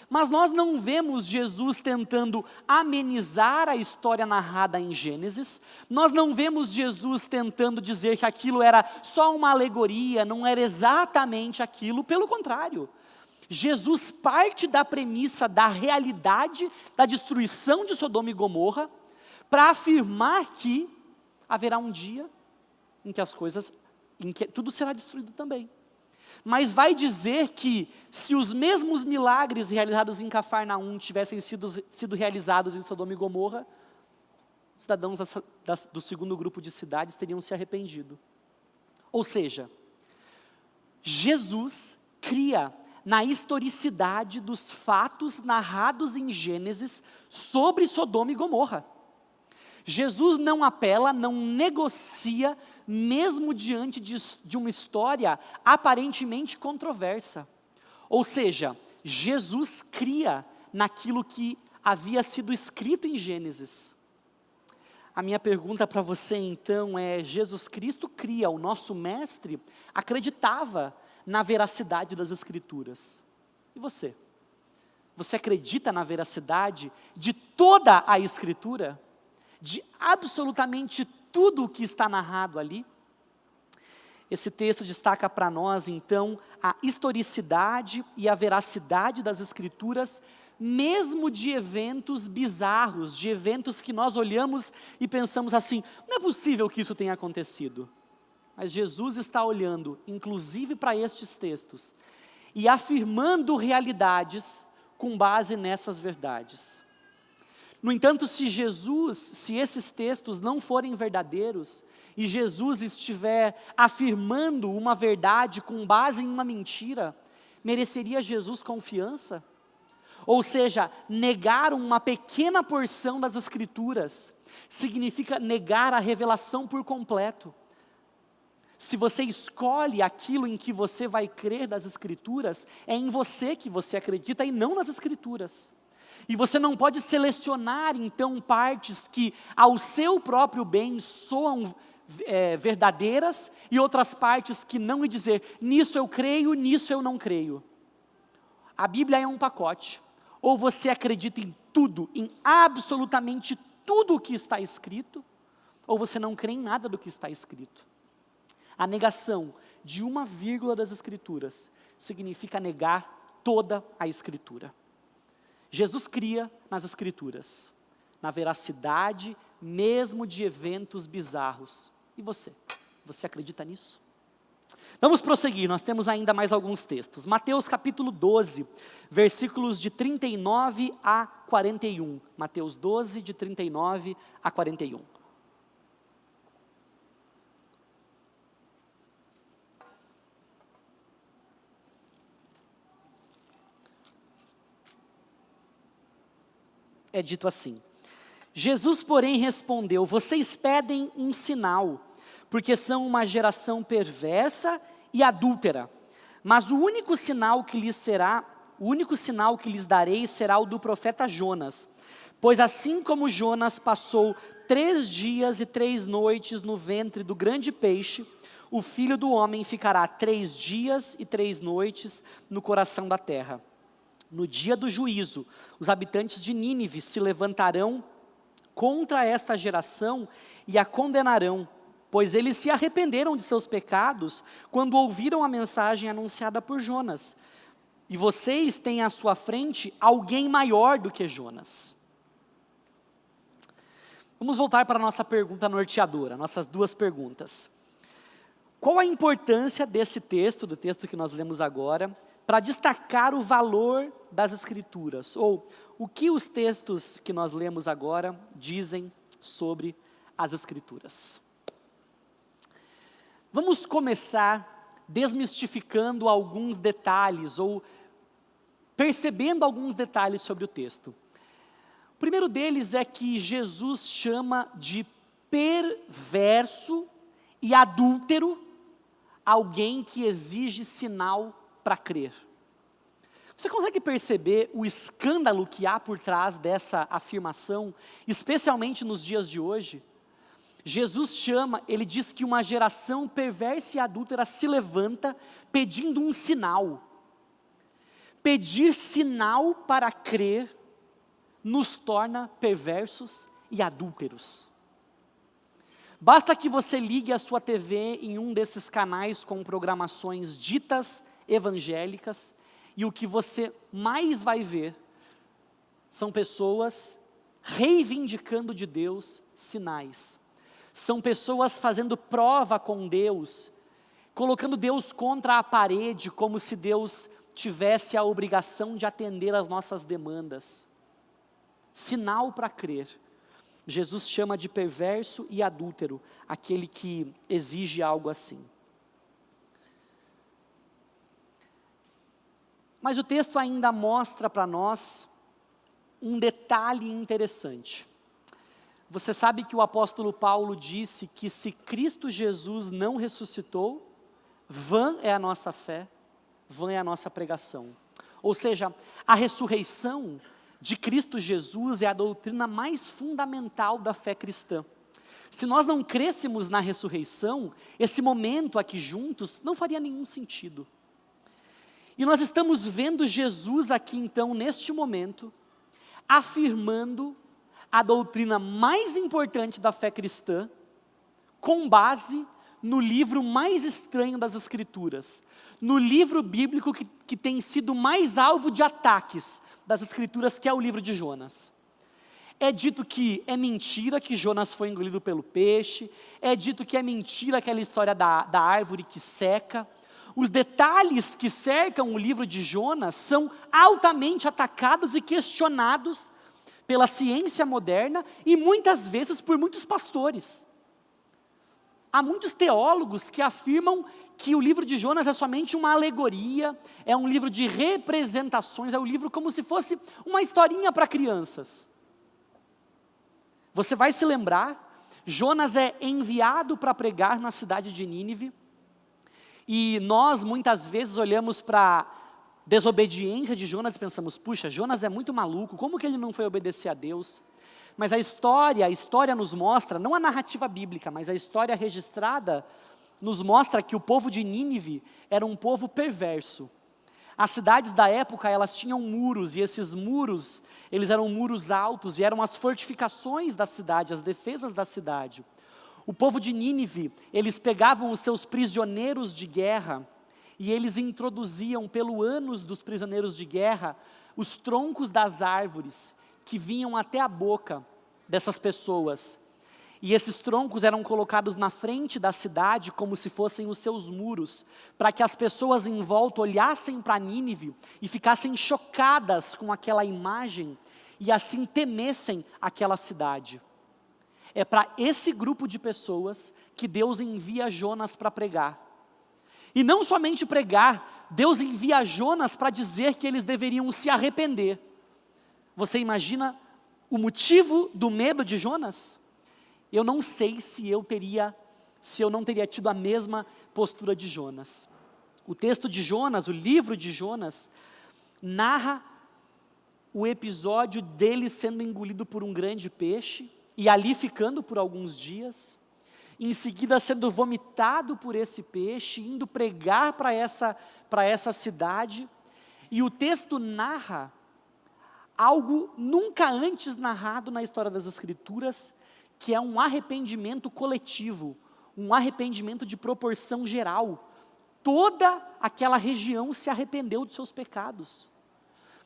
Mas nós não vemos Jesus tentando amenizar a história narrada em Gênesis, nós não vemos Jesus tentando dizer que aquilo era só uma alegoria, não era exatamente aquilo, pelo contrário. Jesus parte da premissa da realidade da destruição de Sodoma e Gomorra, para afirmar que haverá um dia em que tudo será destruído também. Mas vai dizer que se os mesmos milagres realizados em Cafarnaum tivessem sido realizados em Sodoma e Gomorra, os cidadãos do segundo grupo de cidades teriam se arrependido. Ou seja, Jesus cria na historicidade dos fatos narrados em Gênesis sobre Sodoma e Gomorra. Jesus não apela, não negocia, mesmo diante de uma história aparentemente controversa. Ou seja, Jesus cria naquilo que havia sido escrito em Gênesis. A minha pergunta para você então é: Jesus Cristo cria, o nosso mestre acreditava na veracidade das Escrituras. E você? Você acredita na veracidade de toda a Escritura? De absolutamente tudo o que está narrado ali? Esse texto destaca para nós, então, a historicidade e a veracidade das Escrituras, mesmo de eventos bizarros, de eventos que nós olhamos e pensamos assim, não é possível que isso tenha acontecido. Mas Jesus está olhando, inclusive para estes textos, e afirmando realidades com base nessas verdades. No entanto, se esses textos não forem verdadeiros, e Jesus estiver afirmando uma verdade com base em uma mentira, mereceria Jesus confiança? Ou seja, negar uma pequena porção das Escrituras, significa negar a revelação por completo. Se você escolhe aquilo em que você vai crer das Escrituras, é em você que você acredita e não nas Escrituras. E você não pode selecionar, então, partes que ao seu próprio bem soam verdadeiras e outras partes que não, e dizer, nisso eu creio, nisso eu não creio. A Bíblia é um pacote. Ou você acredita em tudo, em absolutamente tudo o que está escrito, ou você não crê em nada do que está escrito. A negação de uma vírgula das Escrituras significa negar toda a Escritura. Jesus cria nas Escrituras, na veracidade mesmo de eventos bizarros. E você? Você acredita nisso? Vamos prosseguir, nós temos ainda mais alguns textos. Mateus capítulo 12, versículos de 39 a 41. Mateus 12, de 39 a 41. É dito assim: Jesus, porém, respondeu: vocês pedem um sinal, porque são uma geração perversa e adúltera. Mas o único sinal que lhes darei será o do profeta Jonas. Pois assim como Jonas passou 3 dias e 3 noites no ventre do grande peixe, o Filho do Homem ficará 3 dias e 3 noites no coração da terra. No dia do juízo, os habitantes de Nínive se levantarão contra esta geração e a condenarão, pois eles se arrependeram de seus pecados quando ouviram a mensagem anunciada por Jonas. E vocês têm à sua frente alguém maior do que Jonas. Vamos voltar para a nossa pergunta norteadora, nossas 2 perguntas. Qual a importância desse texto, do texto que nós lemos agora, para destacar o valor das Escrituras? Ou o que os textos que nós lemos agora dizem sobre as Escrituras? Vamos começar desmistificando alguns detalhes, ou percebendo alguns detalhes sobre o texto. O primeiro deles é que Jesus chama de perverso e adúltero, alguém que exige sinal para crer. Você consegue perceber o escândalo que há por trás dessa afirmação, especialmente nos dias de hoje? Jesus chama, ele diz que uma geração perversa e adúltera se levanta pedindo um sinal. Pedir sinal para crer nos torna perversos e adúlteros. Basta que você ligue a sua TV em um desses canais com programações ditas evangélicas, e o que você mais vai ver são pessoas reivindicando de Deus sinais. São pessoas fazendo prova com Deus, colocando Deus contra a parede, como se Deus tivesse a obrigação de atender às nossas demandas. Sinal para crer. Jesus chama de perverso e adúltero aquele que exige algo assim. Mas o texto ainda mostra para nós um detalhe interessante. Você sabe que o apóstolo Paulo disse que se Cristo Jesus não ressuscitou, vã é a nossa fé, vã é a nossa pregação. Ou seja, a ressurreição de Cristo Jesus é a doutrina mais fundamental da fé cristã. Se nós não crêssemos na ressurreição, esse momento aqui juntos não faria nenhum sentido. E nós estamos vendo Jesus aqui então, neste momento, afirmando a doutrina mais importante da fé cristã, com base no livro mais estranho das Escrituras, no livro bíblico que tem sido mais alvo de ataques das Escrituras, que é o livro de Jonas. É dito que é mentira que Jonas foi engolido pelo peixe, é dito que é mentira aquela história da árvore que seca. Os detalhes que cercam o livro de Jonas são altamente atacados e questionados pela ciência moderna e muitas vezes por muitos pastores. Há muitos teólogos que afirmam que o livro de Jonas é somente uma alegoria, é um livro de representações, é um livro como se fosse uma historinha para crianças. Você vai se lembrar, Jonas é enviado para pregar na cidade de Nínive, e nós muitas vezes olhamos para a desobediência de Jonas e pensamos, puxa, Jonas é muito maluco, como que ele não foi obedecer a Deus? Mas a história nos mostra, não a narrativa bíblica, mas a história registrada nos mostra que o povo de Nínive era um povo perverso. As cidades da época, elas tinham muros, e esses muros, eles eram muros altos, e eram as fortificações da cidade, as defesas da cidade. O povo de Nínive, eles pegavam os seus prisioneiros de guerra, e eles introduziam pelo ânus dos prisioneiros de guerra, os troncos das árvores, que vinham até a boca dessas pessoas. E esses troncos eram colocados na frente da cidade, como se fossem os seus muros, para que as pessoas em volta olhassem para Nínive e ficassem chocadas com aquela imagem, e assim temessem aquela cidade. É para esse grupo de pessoas que Deus envia Jonas para pregar. E não somente pregar, Deus envia Jonas para dizer que eles deveriam se arrepender. Você imagina o motivo do medo de Jonas? Eu não sei se eu não teria tido a mesma postura de Jonas. O texto de Jonas, o livro de Jonas, narra o episódio dele sendo engolido por um grande peixe, e ali ficando por alguns dias, em seguida sendo vomitado por esse peixe, indo pregar para essa cidade, e o texto narra algo nunca antes narrado na história das Escrituras, que é um arrependimento coletivo, um arrependimento de proporção geral. Toda aquela região se arrependeu dos seus pecados.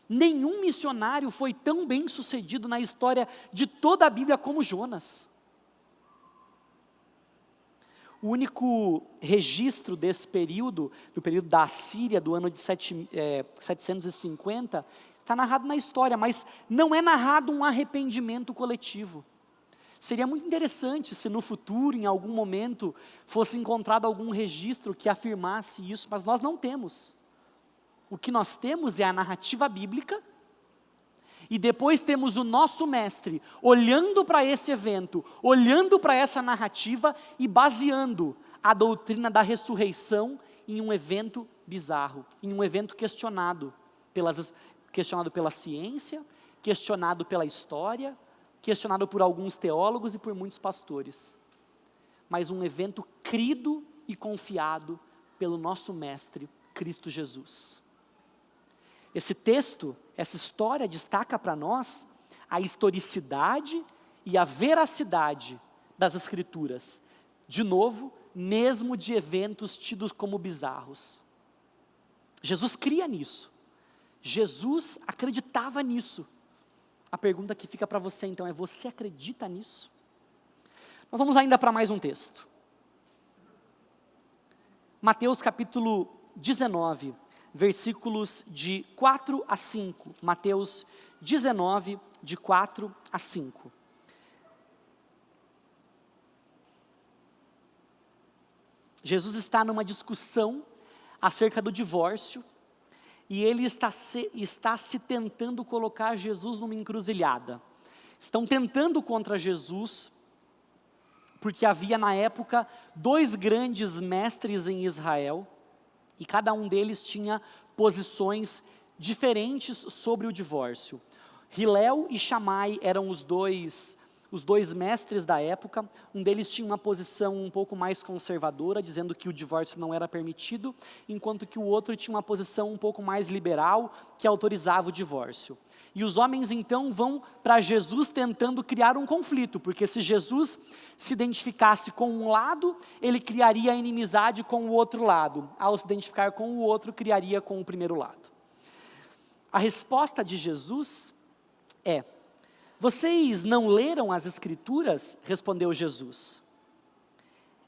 Nenhum missionário foi tão bem sucedido na história de toda a Bíblia como Jonas. O único registro desse período, do período da Assíria, do ano de 750, está narrado na história, mas não é narrado um arrependimento coletivo. Seria muito interessante se no futuro, em algum momento, fosse encontrado algum registro que afirmasse isso, mas nós não temos. O que nós temos é a narrativa bíblica, e depois temos o nosso mestre olhando para esse evento, olhando para essa narrativa e baseando a doutrina da ressurreição em um evento bizarro, em um evento questionado pela ciência, questionado pela história, questionado por alguns teólogos e por muitos pastores. Mas um evento crido e confiado pelo nosso Mestre, Cristo Jesus. Esse texto, essa história destaca para nós a historicidade e a veracidade das Escrituras. De novo, mesmo de eventos tidos como bizarros. Jesus cria nisso. Jesus acreditava nisso. A pergunta que fica para você então é: você acredita nisso? Nós vamos ainda para mais um texto. Mateus capítulo 19, versículos de 4 a 5. Mateus 19, de 4 a 5. Jesus está numa discussão acerca do divórcio, e ele está se tentando colocar Jesus numa encruzilhada. Estão tentando contra Jesus, porque havia na época 2 grandes mestres em Israel, e cada um deles tinha posições diferentes sobre o divórcio. Hilel e Shammai eram os dois mestres da época. Um deles tinha uma posição um pouco mais conservadora, dizendo que o divórcio não era permitido, enquanto que o outro tinha uma posição um pouco mais liberal, que autorizava o divórcio. E os homens então vão para Jesus tentando criar um conflito, porque se Jesus se identificasse com um lado, ele criaria inimizade com o outro lado. Ao se identificar com o outro, criaria com o primeiro lado. A resposta de Jesus é: vocês não leram as Escrituras? Respondeu Jesus.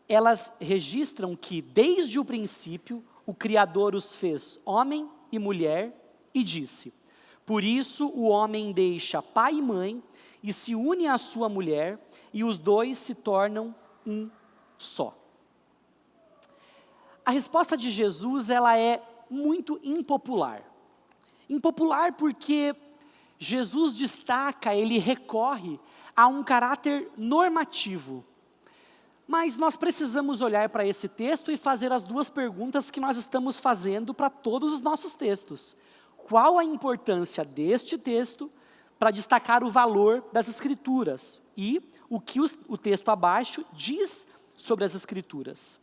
Elas registram que, desde o princípio, o Criador os fez homem e mulher, e disse: por isso o homem deixa pai e mãe, e se une à sua mulher, e os dois se tornam um só. A resposta de Jesus, ela é muito impopular. Impopular porque Jesus destaca, ele recorre a um caráter normativo. Mas nós precisamos olhar para esse texto e fazer as 2 perguntas que nós estamos fazendo para todos os nossos textos. Qual a importância deste texto para destacar o valor das Escrituras? E o que o texto abaixo diz sobre as Escrituras?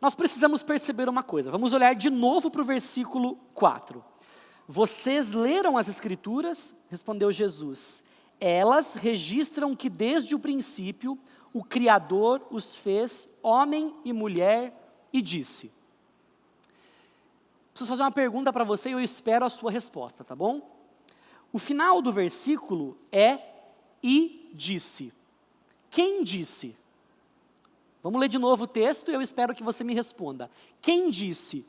Nós precisamos perceber uma coisa. Vamos olhar de novo para o versículo 4. Vocês leram as Escrituras? Respondeu Jesus. Elas registram que desde o princípio o Criador os fez homem e mulher, e disse. Preciso fazer uma pergunta para você e eu espero a sua resposta, tá bom? O final do versículo é e disse. Quem disse? Vamos ler de novo o texto e eu espero que você me responda. Quem disse?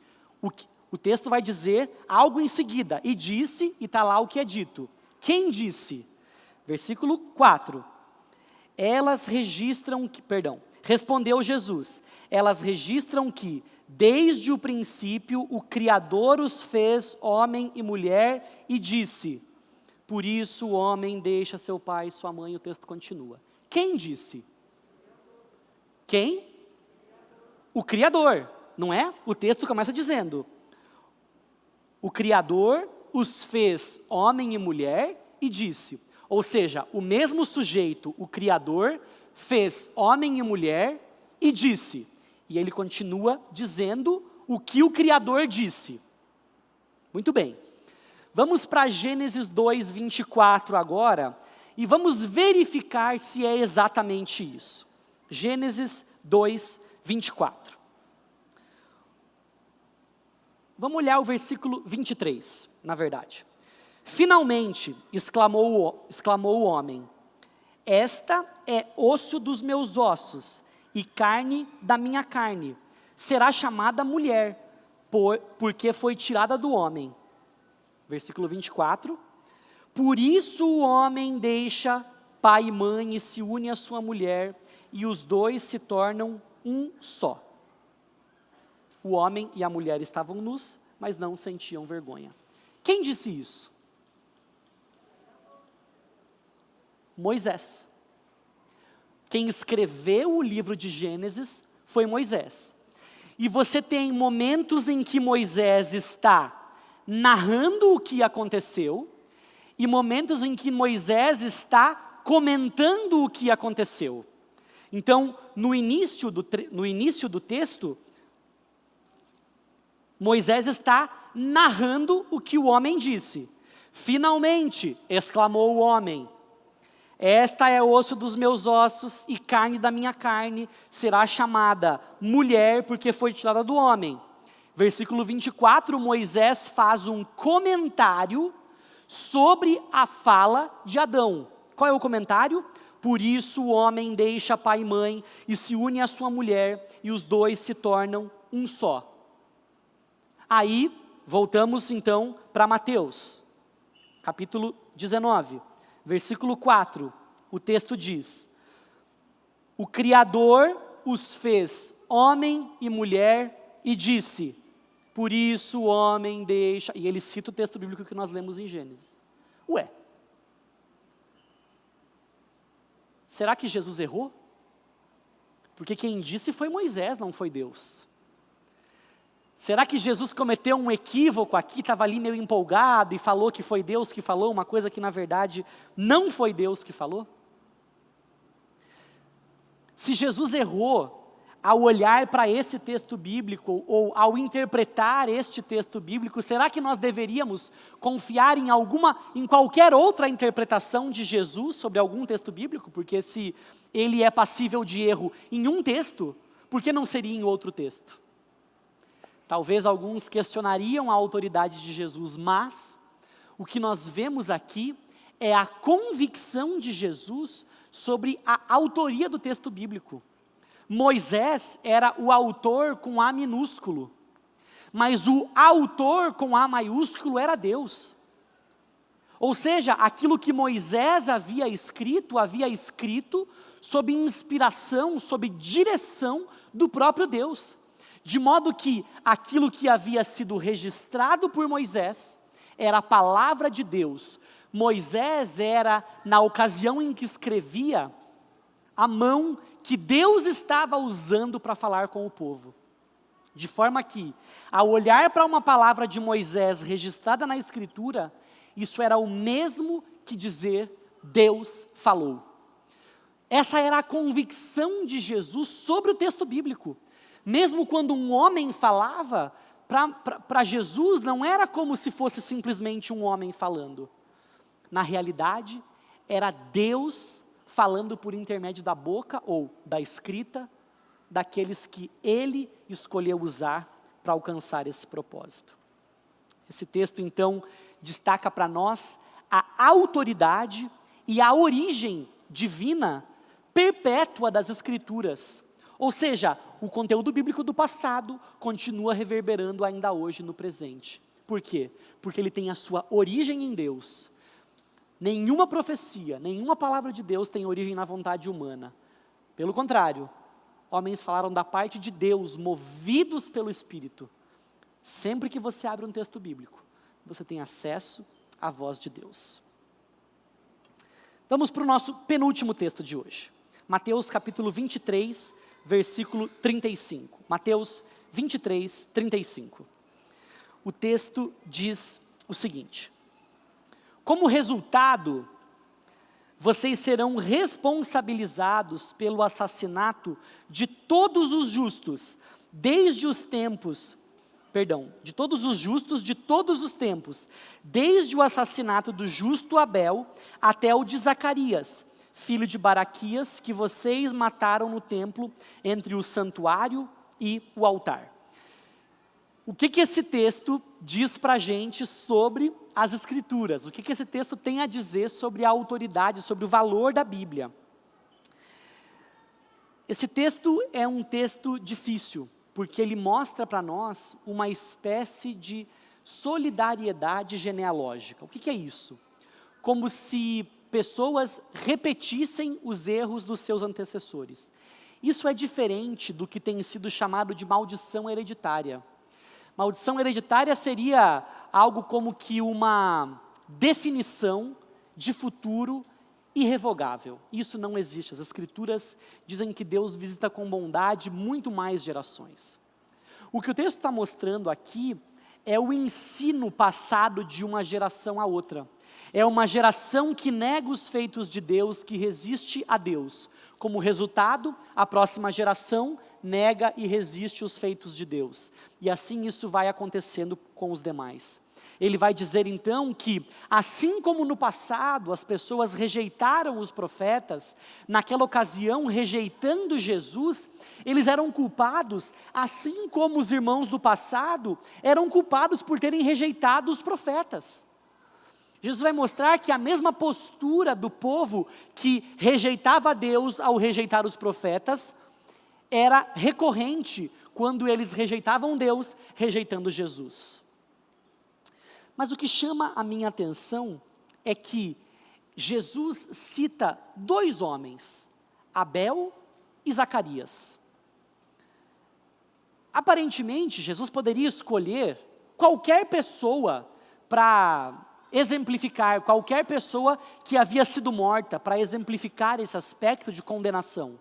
O texto vai dizer algo em seguida, e disse, e está lá o que é dito. Quem disse? Versículo 4. Respondeu Jesus, elas registram que, desde o princípio, o Criador os fez homem e mulher, e disse, por isso o homem deixa seu pai e sua mãe, o texto continua. Quem disse? Quem? O Criador, não é? O texto começa dizendo, o Criador os fez homem e mulher e disse. Ou seja, o mesmo sujeito, o Criador, fez homem e mulher e disse. E ele continua dizendo o que o Criador disse. Muito bem. Vamos para Gênesis 2, 24 agora, e vamos verificar se é exatamente isso. Gênesis 2, 24. Vamos olhar o versículo 23, na verdade. Finalmente, exclamou o homem, esta é osso dos meus ossos e carne da minha carne. Será chamada mulher, porque foi tirada do homem. Versículo 24. Por isso o homem deixa pai e mãe e se une à sua mulher, e os dois se tornam um só. O homem e a mulher estavam nus, mas não sentiam vergonha. Quem disse isso? Moisés. Quem escreveu o livro de Gênesis foi Moisés. E você tem momentos em que Moisés está narrando o que aconteceu, e momentos em que Moisés está comentando o que aconteceu. Então, no início do texto, Moisés está narrando o que o homem disse. Finalmente, exclamou o homem, esta é osso dos meus ossos e carne da minha carne, será chamada mulher porque foi tirada do homem. Versículo 24, Moisés faz um comentário sobre a fala de Adão. Qual é o comentário? Por isso o homem deixa pai e mãe e se une à sua mulher e os dois se tornam um só. Aí, voltamos então para Mateus, capítulo 19, versículo 4, o texto diz, o Criador os fez homem e mulher e disse, por isso o homem deixa, e ele cita o texto bíblico que nós lemos em Gênesis. Ué, será que Jesus errou? Porque quem disse foi Moisés, não foi Deus. Será que Jesus cometeu um equívoco aqui, estava ali meio empolgado e falou que foi Deus que falou, uma coisa que na verdade não foi Deus que falou? Se Jesus errou ao olhar para esse texto bíblico ou ao interpretar este texto bíblico, será que nós deveríamos confiar em qualquer outra interpretação de Jesus sobre algum texto bíblico? Porque se ele é passível de erro em um texto, por que não seria em outro texto? Talvez alguns questionariam a autoridade de Jesus, mas o que nós vemos aqui é a convicção de Jesus sobre a autoria do texto bíblico. Moisés era o autor com A minúsculo, mas o autor com A maiúsculo era Deus. Ou seja, aquilo que Moisés havia escrito sob inspiração, sob direção do próprio Deus. De modo que aquilo que havia sido registrado por Moisés era a palavra de Deus. Moisés era, na ocasião em que escrevia, a mão que Deus estava usando para falar com o povo. De forma que, ao olhar para uma palavra de Moisés registrada na Escritura, isso era o mesmo que dizer Deus falou. Essa era a convicção de Jesus sobre o texto bíblico. Mesmo quando um homem falava, para Jesus não era como se fosse simplesmente um homem falando. Na realidade, era Deus falando por intermédio da boca ou da escrita daqueles que Ele escolheu usar para alcançar esse propósito. Esse texto, então, destaca para nós a autoridade e a origem divina perpétua das Escrituras. Ou seja, o conteúdo bíblico do passado continua reverberando ainda hoje no presente. Por quê? Porque ele tem a sua origem em Deus. Nenhuma profecia, nenhuma palavra de Deus tem origem na vontade humana. Pelo contrário, homens falaram da parte de Deus, movidos pelo Espírito. Sempre que você abre um texto bíblico, você tem acesso à voz de Deus. Vamos para o nosso penúltimo texto de hoje. Mateus capítulo 23, versículo 35. Mateus 23, 35. O texto diz o seguinte: como resultado, vocês serão responsabilizados pelo assassinato de todos os justos, de todos os justos de todos os tempos, desde o assassinato do justo Abel até o de Zacarias, filho de Baraquias, que vocês mataram no templo entre o santuário e o altar. O que esse texto diz para a gente sobre as Escrituras? O que esse texto tem a dizer sobre a autoridade, sobre o valor da Bíblia? Esse texto é um texto difícil, porque ele mostra para nós uma espécie de solidariedade genealógica. O que é isso? Como se pessoas repetissem os erros dos seus antecessores. Isso é diferente do que tem sido chamado de maldição hereditária. Maldição hereditária seria algo como que uma definição de futuro irrevogável. Isso não existe. As Escrituras dizem que Deus visita com bondade muito mais gerações. O que o texto está mostrando aqui é o ensino passado de uma geração a outra. É uma geração que nega os feitos de Deus, que resiste a Deus. Como resultado, a próxima geração nega e resiste os feitos de Deus. E assim isso vai acontecendo com os demais. Ele vai dizer então que, assim como no passado as pessoas rejeitaram os profetas, naquela ocasião rejeitando Jesus, eles eram culpados, assim como os irmãos do passado eram culpados por terem rejeitado os profetas. Jesus vai mostrar que a mesma postura do povo que rejeitava Deus ao rejeitar os profetas, era recorrente quando eles rejeitavam Deus, rejeitando Jesus. Mas o que chama a minha atenção é que Jesus cita 2 homens, Abel e Zacarias. Aparentemente, Jesus poderia escolher qualquer pessoa para exemplificar, qualquer pessoa que havia sido morta, para exemplificar esse aspecto de condenação.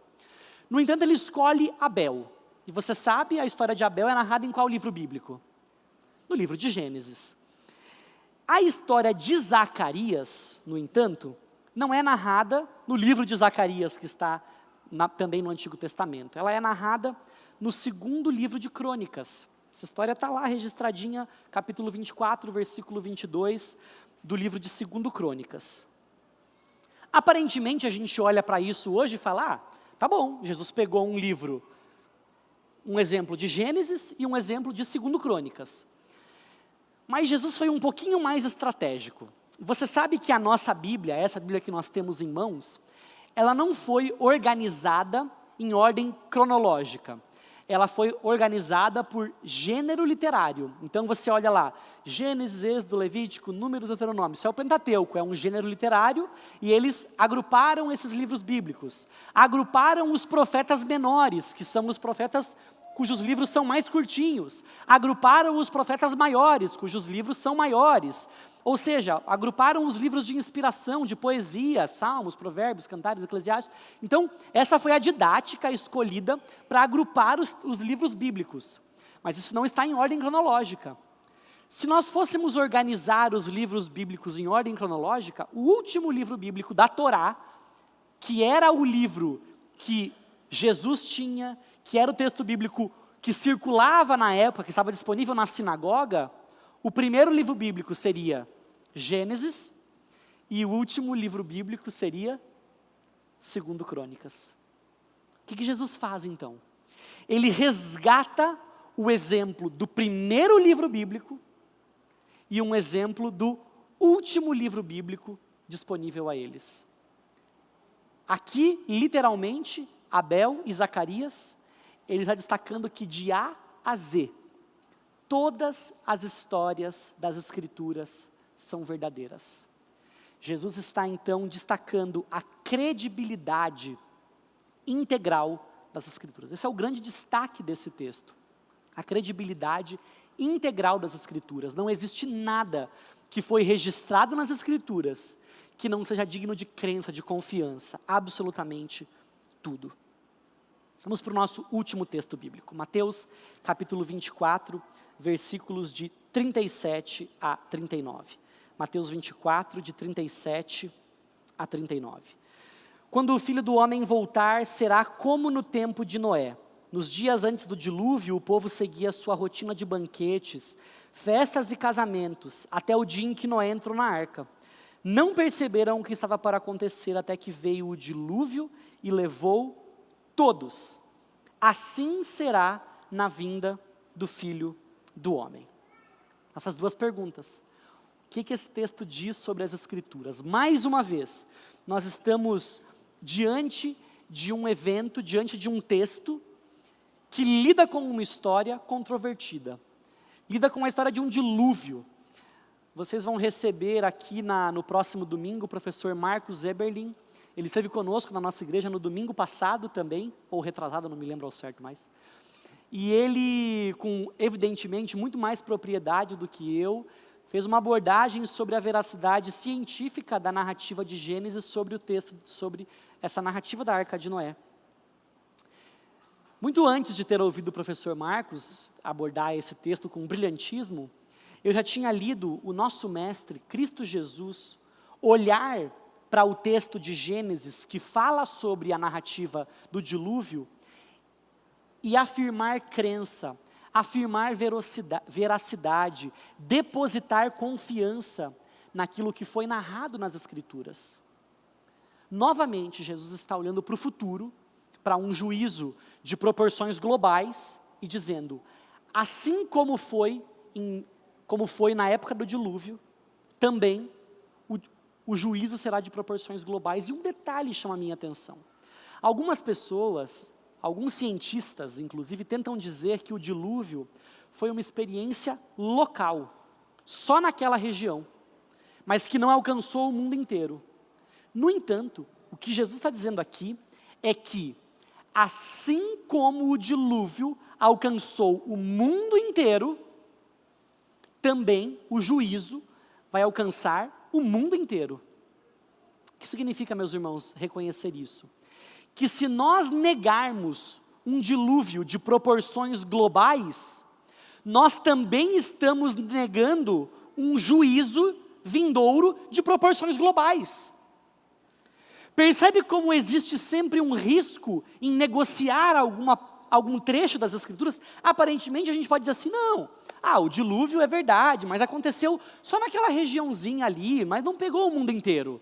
No entanto, ele escolhe Abel. E você sabe, a história de Abel é narrada em qual livro bíblico? No livro de Gênesis. A história de Zacarias, no entanto, não é narrada no livro de Zacarias, que está também no Antigo Testamento. Ela é narrada no 2º livro de Crônicas. Essa história está lá registradinha, capítulo 24, versículo 22, do livro de 2º Crônicas. Aparentemente, a gente olha para isso hoje e fala, tá bom, Jesus pegou um livro, um exemplo de Gênesis e um exemplo de 2º Crônicas. Mas Jesus foi um pouquinho mais estratégico. Você sabe que a nossa Bíblia, essa Bíblia que nós temos em mãos, ela não foi organizada em ordem cronológica. Ela foi organizada por gênero literário. Então você olha lá, Gênesis, Êxodo, Levítico, Números, Deuteronômio. Isso é o Pentateuco, é um gênero literário, e eles agruparam esses livros bíblicos. Agruparam os profetas menores, que são os profetas cujos livros são mais curtinhos. Agruparam os profetas maiores, cujos livros são maiores. Ou seja, agruparam os livros de inspiração, de poesia, salmos, provérbios, cantares, eclesiastes. Então, essa foi a didática escolhida para agrupar os livros bíblicos. Mas isso não está em ordem cronológica. Se nós fôssemos organizar os livros bíblicos em ordem cronológica, o último livro bíblico da Torá, que era o livro que Jesus tinha, que era o texto bíblico que circulava na época, que estava disponível na sinagoga, o primeiro livro bíblico seria Gênesis, e o último livro bíblico seria 2º Crônicas. O que Jesus faz então? Ele resgata o exemplo do primeiro livro bíblico e um exemplo do último livro bíblico disponível a eles. Aqui, literalmente, Abel e Zacarias, ele está destacando que de A a Z, todas as histórias das Escrituras são verdadeiras. Jesus está então destacando a credibilidade integral das Escrituras. Esse é o grande destaque desse texto. A credibilidade integral das Escrituras. Não existe nada que foi registrado nas Escrituras que não seja digno de crença, de confiança. Absolutamente tudo. Vamos para o nosso último texto bíblico. Mateus capítulo 24, versículos de 37 a 39. Mateus 24, de 37 a 39. Quando o Filho do Homem voltar, será como no tempo de Noé. Nos dias antes do dilúvio, o povo seguia sua rotina de banquetes, festas e casamentos, até o dia em que Noé entrou na arca. Não perceberam o que estava para acontecer até que veio o dilúvio e levou todos. Assim será na vinda do Filho do Homem. Essas 2 perguntas. O que esse texto diz sobre as Escrituras? Mais uma vez, nós estamos diante de um evento, diante de um texto que lida com uma história controvertida. Lida com a história de um dilúvio. Vocês vão receber aqui no próximo domingo o professor Marcos Eberlin. Ele esteve conosco na nossa igreja no domingo passado também, ou retrasado, não me lembro ao certo mais. E ele, com evidentemente muito mais propriedade do que eu, fez uma abordagem sobre a veracidade científica da narrativa de Gênesis sobre o texto, sobre essa narrativa da Arca de Noé. Muito antes de ter ouvido o professor Marcos abordar esse texto com brilhantismo, eu já tinha lido o nosso mestre, Cristo Jesus, olhar para o texto de Gênesis, que fala sobre a narrativa do dilúvio, e afirmar crença, afirmar veracidade, depositar confiança naquilo que foi narrado nas Escrituras. Novamente, Jesus está olhando para o futuro, para um juízo de proporções globais, e dizendo, assim como foi na época do dilúvio, também o juízo será de proporções globais. E um detalhe chama a minha atenção. Algumas pessoas, alguns cientistas, inclusive, tentam dizer que o dilúvio foi uma experiência local, só naquela região, mas que não alcançou o mundo inteiro. No entanto, o que Jesus está dizendo aqui é que, assim como o dilúvio alcançou o mundo inteiro, também o juízo vai alcançar o mundo inteiro. O que significa, meus irmãos, reconhecer isso? Que se nós negarmos um dilúvio de proporções globais, nós também estamos negando um juízo vindouro de proporções globais. Percebe como existe sempre um risco em negociar algum trecho das Escrituras? Aparentemente a gente pode dizer assim, não, o dilúvio é verdade, mas aconteceu só naquela regiãozinha ali, mas não pegou o mundo inteiro.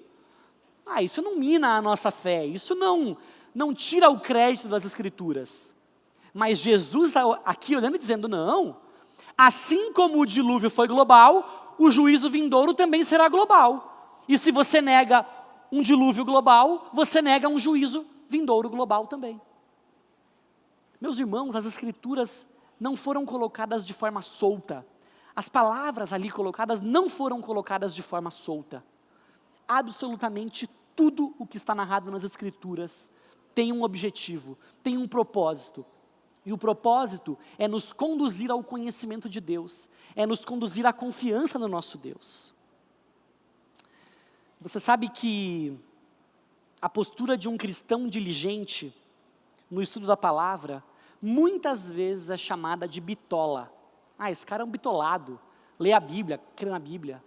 Isso não mina a nossa fé, isso não tira o crédito das Escrituras. Mas Jesus está aqui olhando e dizendo, não, assim como o dilúvio foi global, o juízo vindouro também será global. E se você nega um dilúvio global, você nega um juízo vindouro global também. Meus irmãos, as Escrituras não foram colocadas de forma solta. As palavras ali colocadas não foram colocadas de forma solta. Absolutamente tudo o que está narrado nas Escrituras tem um objetivo, tem um propósito. E o propósito é nos conduzir ao conhecimento de Deus, é nos conduzir à confiança no nosso Deus. Você sabe que a postura de um cristão diligente no estudo da palavra, muitas vezes é chamada de bitola. Esse cara é um bitolado, lê a Bíblia, crê na Bíblia.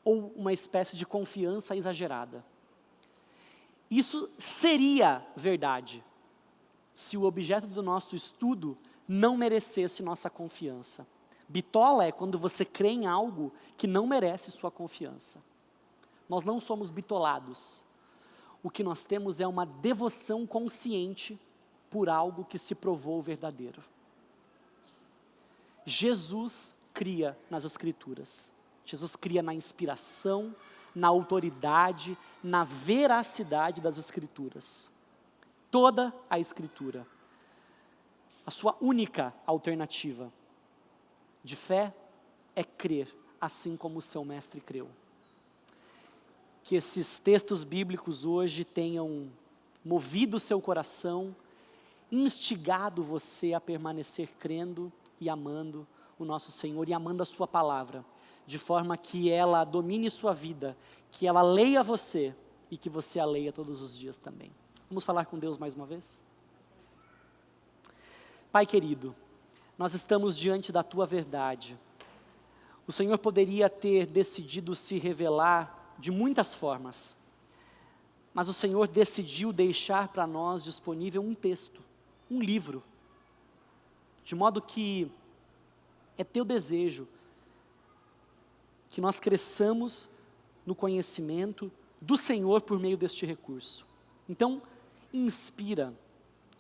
Ou uma espécie de confiança exagerada. Isso seria verdade, se o objeto do nosso estudo não merecesse nossa confiança. Bitola é quando você crê em algo que não merece sua confiança. Nós não somos bitolados. O que nós temos é uma devoção consciente por algo que se provou verdadeiro. Jesus cria nas Escrituras. Jesus cria na inspiração, na autoridade, na veracidade das Escrituras. Toda a Escritura. A sua única alternativa de fé é crer, assim como o seu mestre creu. Que esses textos bíblicos hoje tenham movido o seu coração, instigado você a permanecer crendo e amando o nosso Senhor e amando a sua palavra, de forma que ela domine sua vida, que ela leia você e que você a leia todos os dias também. Vamos falar com Deus mais uma vez? Pai querido, nós estamos diante da tua verdade. O Senhor poderia ter decidido se revelar de muitas formas, mas o Senhor decidiu deixar para nós disponível um texto, um livro, de modo que é teu desejo que nós cresçamos no conhecimento do Senhor por meio deste recurso. Então, inspira,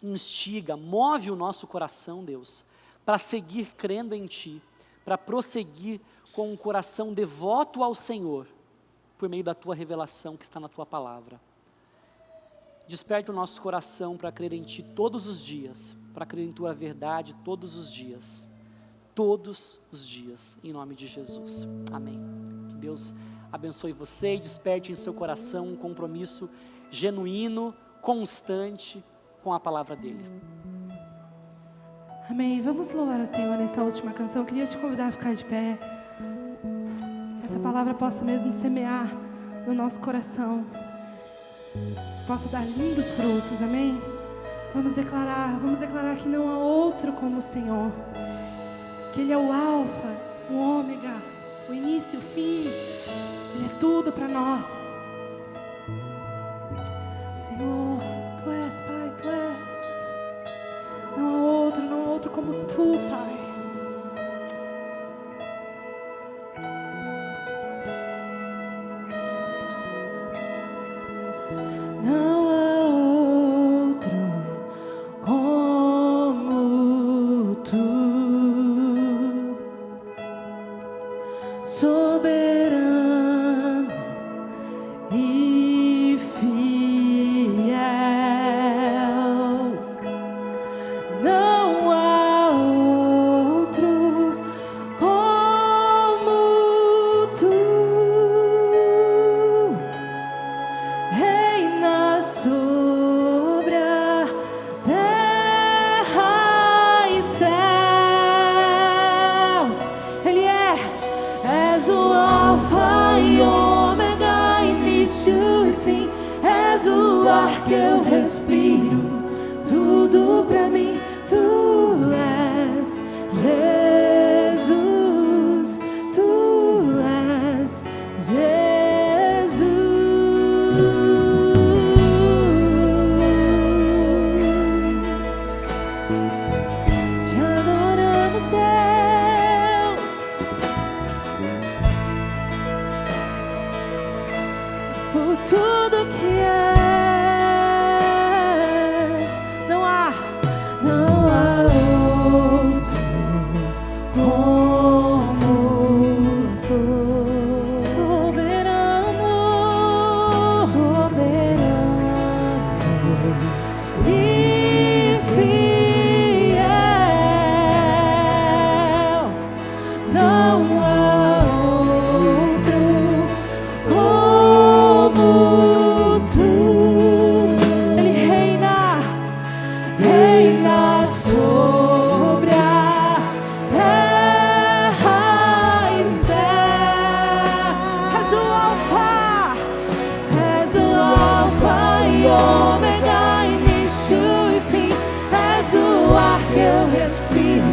instiga, move o nosso coração, Deus, para seguir crendo em Ti, para prosseguir com um coração devoto ao Senhor, por meio da Tua revelação que está na Tua palavra. Desperta o nosso coração para crer em Ti todos os dias, para crer em Tua verdade todos os dias, em nome de Jesus. Amém. Que Deus abençoe você e desperte em seu coração um compromisso genuíno, constante com a palavra dEle. Amém. Vamos louvar o Senhor nessa última canção. Eu queria te convidar a ficar de pé. essa palavra possa mesmo semear no nosso coração, possa dar lindos frutos, amém? Vamos declarar que não há outro como o Senhor, que Ele é o Alfa, o Ômega, o início, o fim, Ele é tudo para nós. Senhor, Tu és, Pai, Tu és. Não há outro como Tu, Pai. Não há outro como Tu, soberano e fiel. Não há outro como Tu. Reina sobre a terra e céus. Ele és o Alfa e Ômega, início e fim. És o ar que eu respiro, tudo pra mim. Tu és Jesus, Tu és Jesus. Te adoramos, Deus, por tudo que és. Não há outro como Tu, soberano e fiel. Não há outro como Tu. Ele reina sobre a terra e céu. És o Alfa e Ômega, início e fim. És o ar que eu respiro,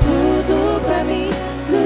tudo pra mim. Tu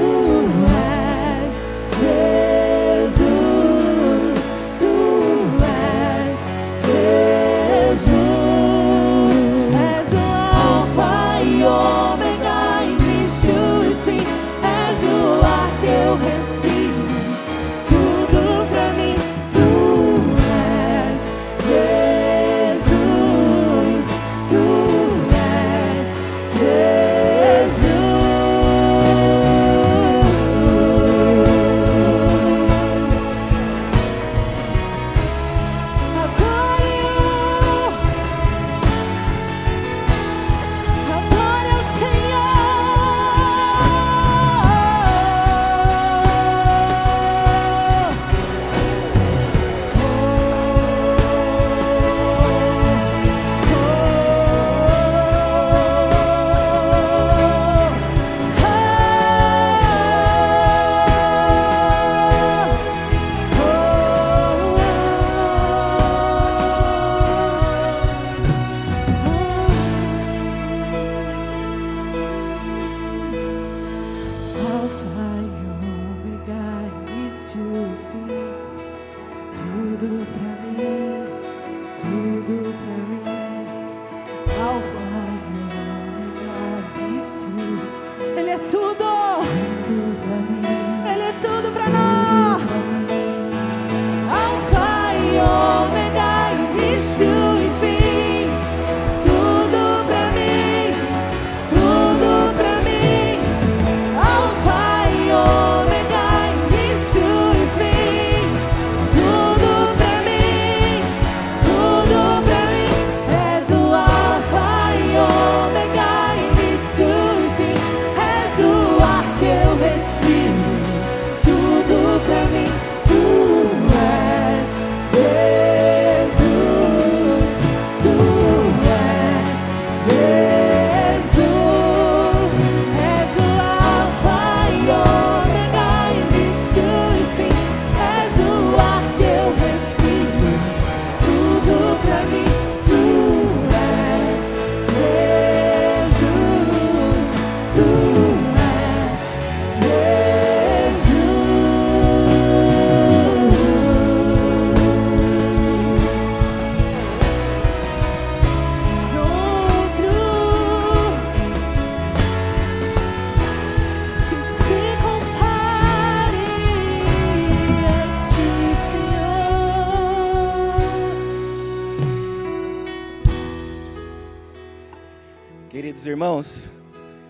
Meus irmãos,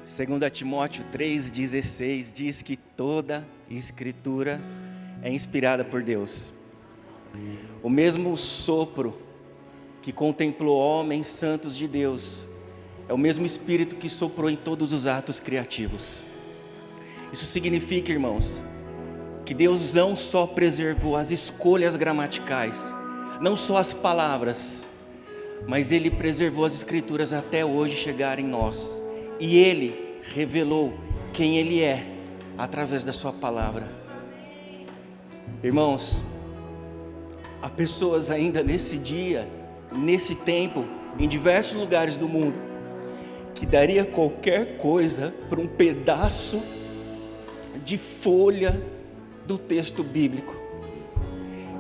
2 Timóteo 3,16 diz que toda escritura é inspirada por Deus. O mesmo sopro que contemplou homens santos de Deus é o mesmo Espírito que soprou em todos os atos criativos. Isso significa, irmãos, que Deus não só preservou as escolhas gramaticais, não só as palavras, mas Ele preservou as Escrituras até hoje chegarem em nós. E Ele revelou quem Ele é através da sua palavra. Irmãos, há pessoas ainda nesse dia, nesse tempo, em diversos lugares do mundo, que daria qualquer coisa por um pedaço de folha do texto bíblico.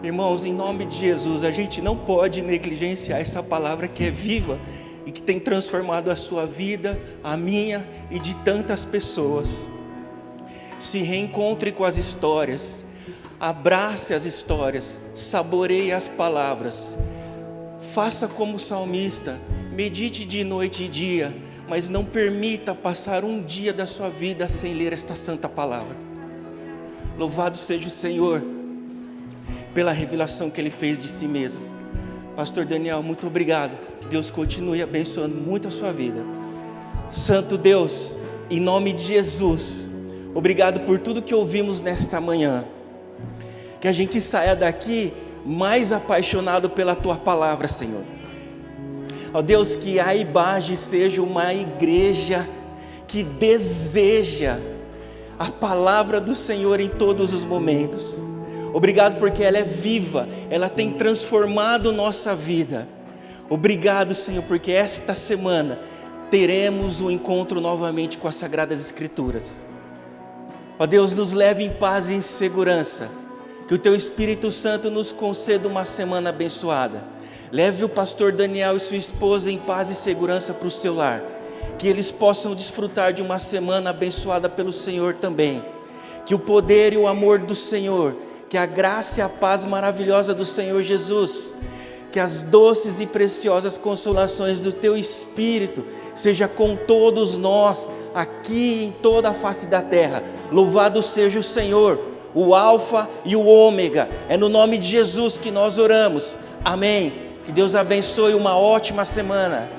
Irmãos, em nome de Jesus, a gente não pode negligenciar essa palavra que é viva e que tem transformado a sua vida, a minha e de tantas pessoas. Se reencontre com as histórias, abrace as histórias, saboreie as palavras, faça como o salmista, medite de noite e dia, mas não permita passar um dia da sua vida sem ler esta santa palavra. Louvado seja o Senhor pela revelação que Ele fez de si mesmo. Pastor Daniel, muito obrigado. Que Deus continue abençoando muito a sua vida. Santo Deus, em nome de Jesus, obrigado por tudo que ouvimos nesta manhã. Que a gente saia daqui mais apaixonado pela Tua palavra, Senhor. Ó Deus, que a IBAGE seja uma igreja que deseja a palavra do Senhor em todos os momentos. Obrigado porque ela é viva, ela tem transformado nossa vida. Obrigado, Senhor, porque esta semana teremos um encontro novamente com as Sagradas Escrituras. Ó Deus, nos leve em paz e em segurança. Que o Teu Espírito Santo nos conceda uma semana abençoada. Leve o pastor Daniel e sua esposa em paz e segurança para o seu lar. Que eles possam desfrutar de uma semana abençoada pelo Senhor também. Que o poder e o amor do Senhor, que a graça e a paz maravilhosa do Senhor Jesus, que as doces e preciosas consolações do Teu Espírito seja com todos nós, aqui em toda a face da terra. Louvado seja o Senhor, o Alfa e o Ômega. É no nome de Jesus que nós oramos. Amém. Que Deus abençoe, uma ótima semana.